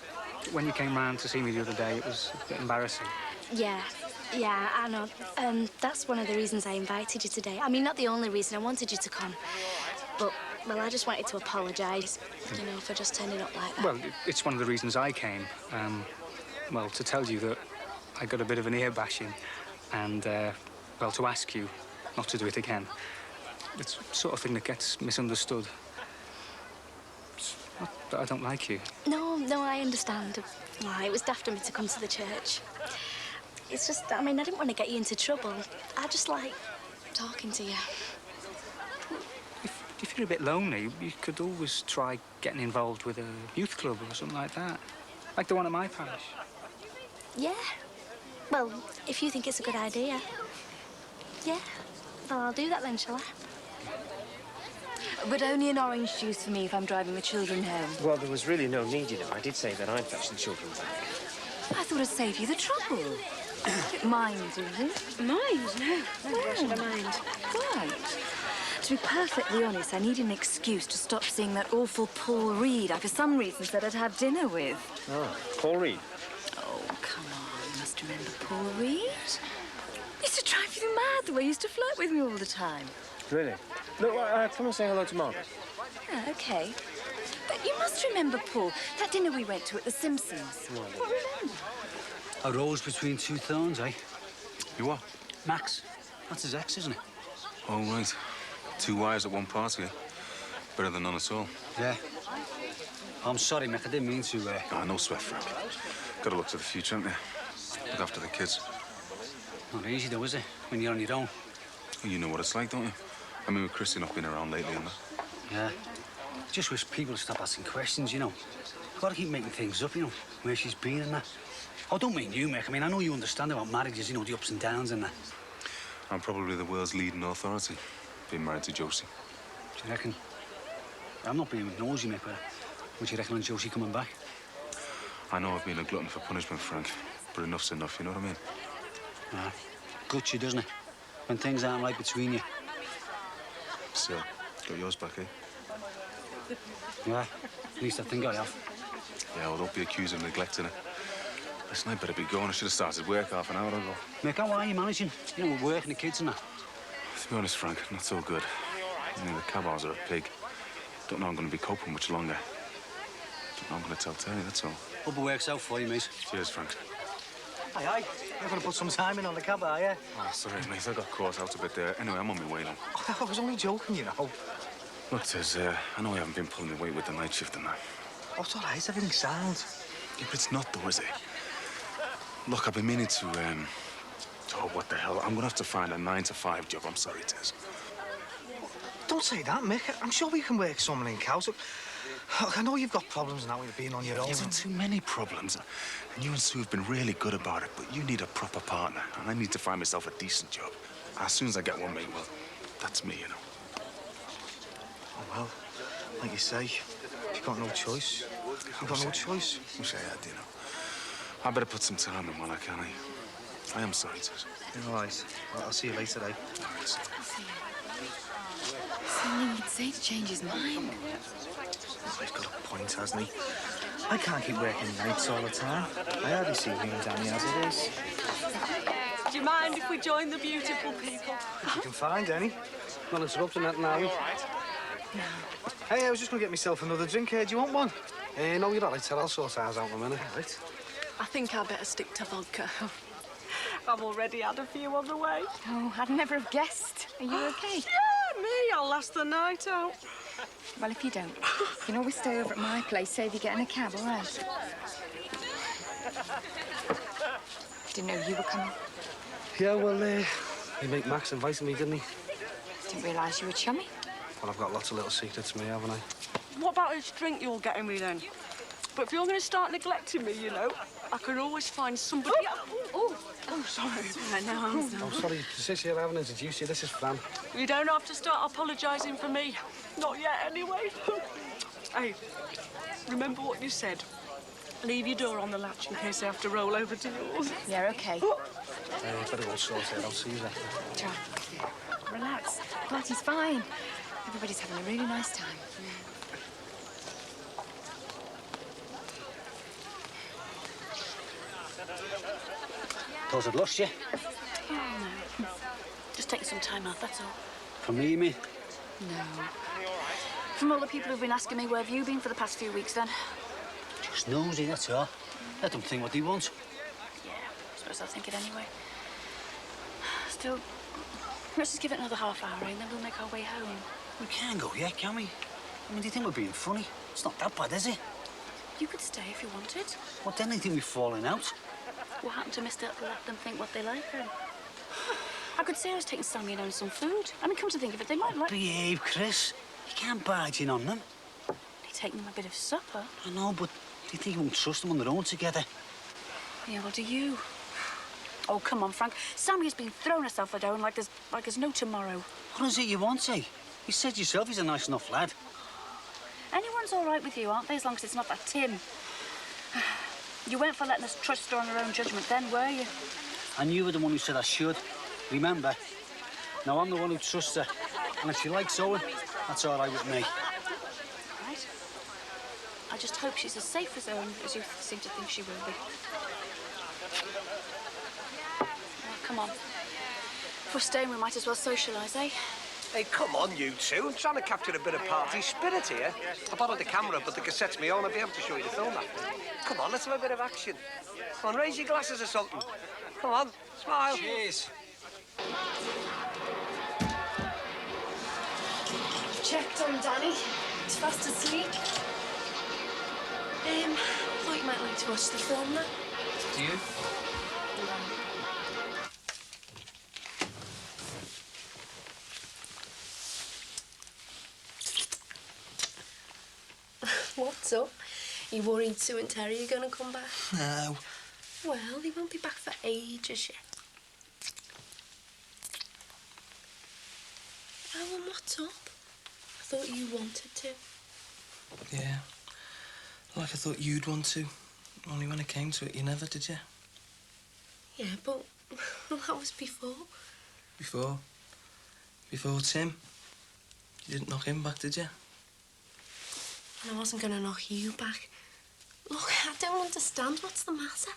when you came round to see me the other day, it was a bit embarrassing. Yeah, I know. That's one of the reasons I invited you today. I mean, not the only reason. I wanted you to come. But, well, I just wanted to apologise, you know, for just turning up like that. Well, it's one of the reasons I came. Well, to tell you that I got a bit of an ear bashing and well, to ask you not to do it again. It's the sort of thing that gets misunderstood. It's not that I don't like you. No, I understand. Oh, it was daft of me to come to the church. It's just, I mean, I didn't want to get you into trouble. I just like talking to you. If you're a bit lonely, you could always try getting involved with a youth club or something like that. Like the one at my parish. Yeah. Well, if you think it's a good idea. Yeah. Well, I'll do that then, shall I? But only an orange juice for me if I'm driving the children home. Well, there was really no need, you know. I did say that I'd fetch the children back. I thought I'd save you the trouble. Don't mind, do you? Mind? No. Why should I mind? Right. To be perfectly honest, I needed an excuse to stop seeing that awful Paul Reed I, for some reason, said I'd have dinner with. Oh, Paul Reed? Oh, come on. You must remember Paul Reed. He used to drive you mad the way he used to flirt with me all the time. Really? Look, come and say hello to Margaret. Yeah, OK. But you must remember, Paul, that dinner we went to at the Simpsons. What, remember? A rose between two thorns, eh? You what? Max. That's his ex, isn't it? Oh, right. 2 wives at one party, eh? Better than none at all. Yeah. I'm sorry, Mick. I didn't mean to, Ah, no sweat, Frank. Got to look to the future, haven't you? Look after the kids. Not easy, though, is it? When you're on your own. Well, you know what it's like, don't you? I mean, with Christy not being around lately and that. Yeah. Just wish people would stop asking questions, you know. Gotta keep making things up, you know, where she's been and that. Oh, don't mean you, Mick. I mean, I know you understand about marriages, you know, the ups and downs and that. I'm probably the world's leading authority, being married to Josie. Do you reckon? I'm not being nosy, Mick, but would you reckon on Josie coming back? I know I've been a glutton for punishment, Frank, but enough's enough, you know what I mean? Yeah. Guts you, doesn't it? When things aren't right between you. Still, got yours back, eh? Yeah, at least I think I have. Yeah, well, don't be accused of neglecting it. Listen, I better be going. I should have started work half an hour ago. Mick, how are you managing? You know, with work and the kids and that. To be honest, Frank, not so good. I mean, the cab hours are a pig. Don't know I'm going to be coping much longer. Don't know I'm going to tell Terry, that's all. Hope it works out for you, mate. Cheers, Frank. Aye. You're going to put some time in on the cab, are you? Oh, sorry, mate. I got caught out a bit there. Anyway, I'm on my way now. I was only joking, you know. Look, Tez, I know I haven't been pulling my weight with the night shift and that. Oh, it's all right. Everything's sound. Yeah, but it's not, though, is it? Look, I've been meaning to, oh, what the hell? I'm going to have to find a 9-to-5 job. I'm sorry, Tez. Don't say that, Mick. I'm sure we can work something in Cows. Look, I know you've got problems now with being on your own. You've got too many problems. And you and Sue have been really good about it, but you need a proper partner. And I need to find myself a decent job. As soon as I get one, mate, well, that's me, you know. Oh, well, like you say, you've got no choice. You've got no choice. Wish I had, you know. I better put some time in while I can. I am sorry, Tez. All right. Well, I'll see you later, eh? All right, see you. Something he'd say to change his mind. Oh, he's got a point, hasn't he? I can't keep working nights all the time. I hardly see you and Danny as it is. Do you mind if we join the beautiful people? If you can find any. Not interrupting that now. No. Hey, I was just going to get myself another drink. Do you want one? No, you're not like I'll sort ours out in a minute. Right. I think I better stick to vodka. I've already had a few on the way. Oh, I'd never have guessed. Are you okay? Yeah, me. I'll last the night out. Well, if you don't, you can always stay over at my place, save you getting a cab, all right? Didn't know you were coming. Yeah, well, your mate Max invited me, didn't he? Didn't realise you were chummy. Well, I've got lots of little secrets to me, haven't I? What about this drink you're getting me, then? But if you're going to start neglecting me, you know, I could always find somebody... Oh, sorry. Right, now I'm Oh, sorry, Patricia, I haven't introduced you. This is Fran. You don't have to start apologising for me. Not yet, anyway. Hey, remember what you said. Leave your door on the latch in case I have to roll over to yours. Yeah, OK. Better go sort it. I'll see you later. John, relax. Party's fine. Everybody's having a really nice time. Thought I'd lost you. Oh, no. Just taking some time off, that's all. From me, you mean? No. From all the people who've been asking me, where have you been for the past few weeks, then? Just nosy, that's all. Let them think what they want. Yeah, I suppose I'll think it anyway. Still, Let's just give it another half hour, and then we'll make our way home. We can't go yet, can we? I mean, do you think we're being funny? It's not that bad, is it? You could stay if you wanted. What, then they think we're falling out? What happened to Mr. Let them think what they like then? I could say I was taking Sammy and Owen some food. I mean, come to think of it, they might like... Behave, Chris. You can't barge in on them. They take them a bit of supper. I know, but do you think you won't trust them on their own together? Yeah, well, do you? Oh, come on, Frank. Sammy has been throwing herself at Owen like there's no tomorrow. What is it you want, eh? You said yourself he's a nice enough lad. Anyone's all right with you, aren't they, as long as it's not that Tim? You weren't for letting us trust her on her own judgment then, were you? And you were the one who said I should. Remember? Now, I'm the one who trusts her. And if she likes Owen, that's all right with me. Right. I just hope she's as safe as Owen as you seem to think she will be. Well, come on. If we're staying, we might as well socialise, eh? Hey, come on, you two. I'm trying to capture a bit of party spirit here. I borrowed the camera, but the cassette's my own. I'll be able to show you the film after. Come on, let's have a bit of action. Come on, raise your glasses or something. Come on, smile. Cheers. Checked on Danny. He's fast asleep. Thought you might like to watch the film now. Do you? What's up? You worried Sue and Terry are going to come back? No. Well, they won't be back for ages yet. Oh, and what's up? I thought you wanted to. Yeah. Like I thought you'd want to. Only when it came to it, you never, did you? Yeah, but that was before. Before? Before Tim? You didn't knock him back, did you? And I wasn't going to knock you back. Look, I don't understand. What's the matter?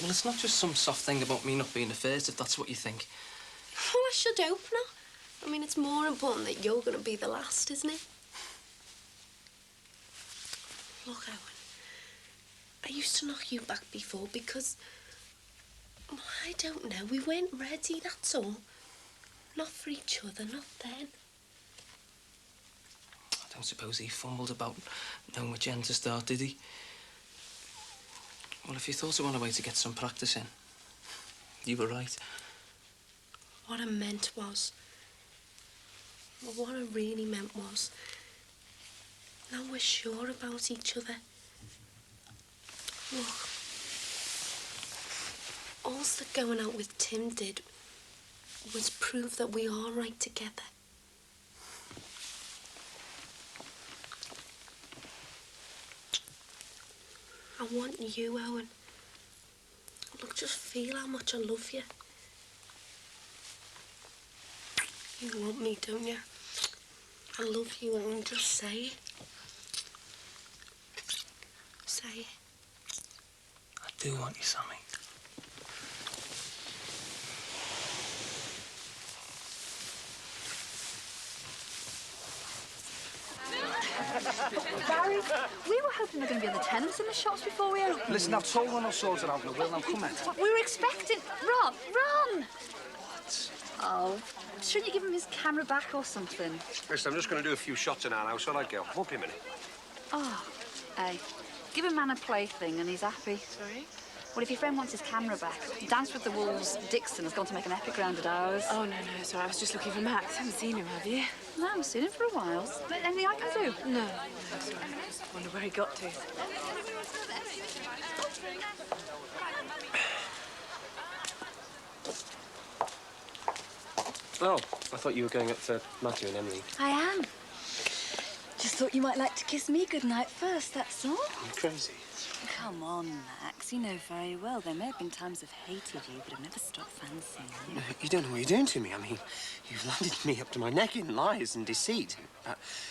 Well, it's not just some soft thing about me not being the first, if that's what you think. Well, I should hope not. I mean, it's more important that you're going to be the last, isn't it? Look, Owen, I used to knock you back before because... I don't know, we weren't ready, that's all. Not for each other, not then. I don't suppose he fumbled about knowing which end to start, did he? Well, if you thought it was a way to get some practice in, you were right. What I meant was... Well, what I really meant was... Now we're sure about each other. Look... All that going out with Tim did was prove that we are right together. I want you, Owen. Look, just feel how much I love you. You want me, don't you? I love you, Owen. Just say it. Say it. I do want you, Sammy. Barry, we were hoping there were going to be other tenants in the shops before we opened. Listen, I've told one of sorts out in the will. Now, come in. We were expecting... Ron! What? Oh, shouldn't you give him his camera back or something? Listen, I'm just going to do a few shots in our house, all right, girl? Won't be a minute. Oh, hey, give a man a plaything and he's happy. Sorry? Well, if your friend wants his camera back, Dance with the Wolves Dixon has gone to make an epic round at ours. Oh, no, sorry, I was just looking for Max. Haven't seen him, have you? No, I haven't seen him for a while. But anything I can do? No, sorry. I just wonder where he got to. Oh, I thought you were going up for Matthew and Emily. I am. Just thought you might like to kiss me goodnight first, that's all. You're crazy. Come on, Max. You know very well there may have been times I've hated you, but I've never stopped fancying you. You don't know what you're doing to me. I mean, you've landed me up to my neck in lies and deceit.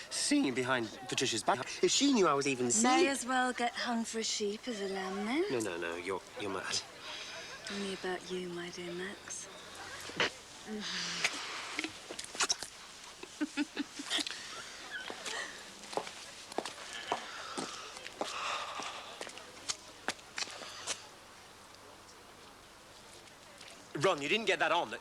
Seeing you behind Patricia's back, if she knew I was even seeing... May as well get hung for a sheep as a lamb, then. No, you're mad. Only about you, my dear Max. Ron, you didn't get that on.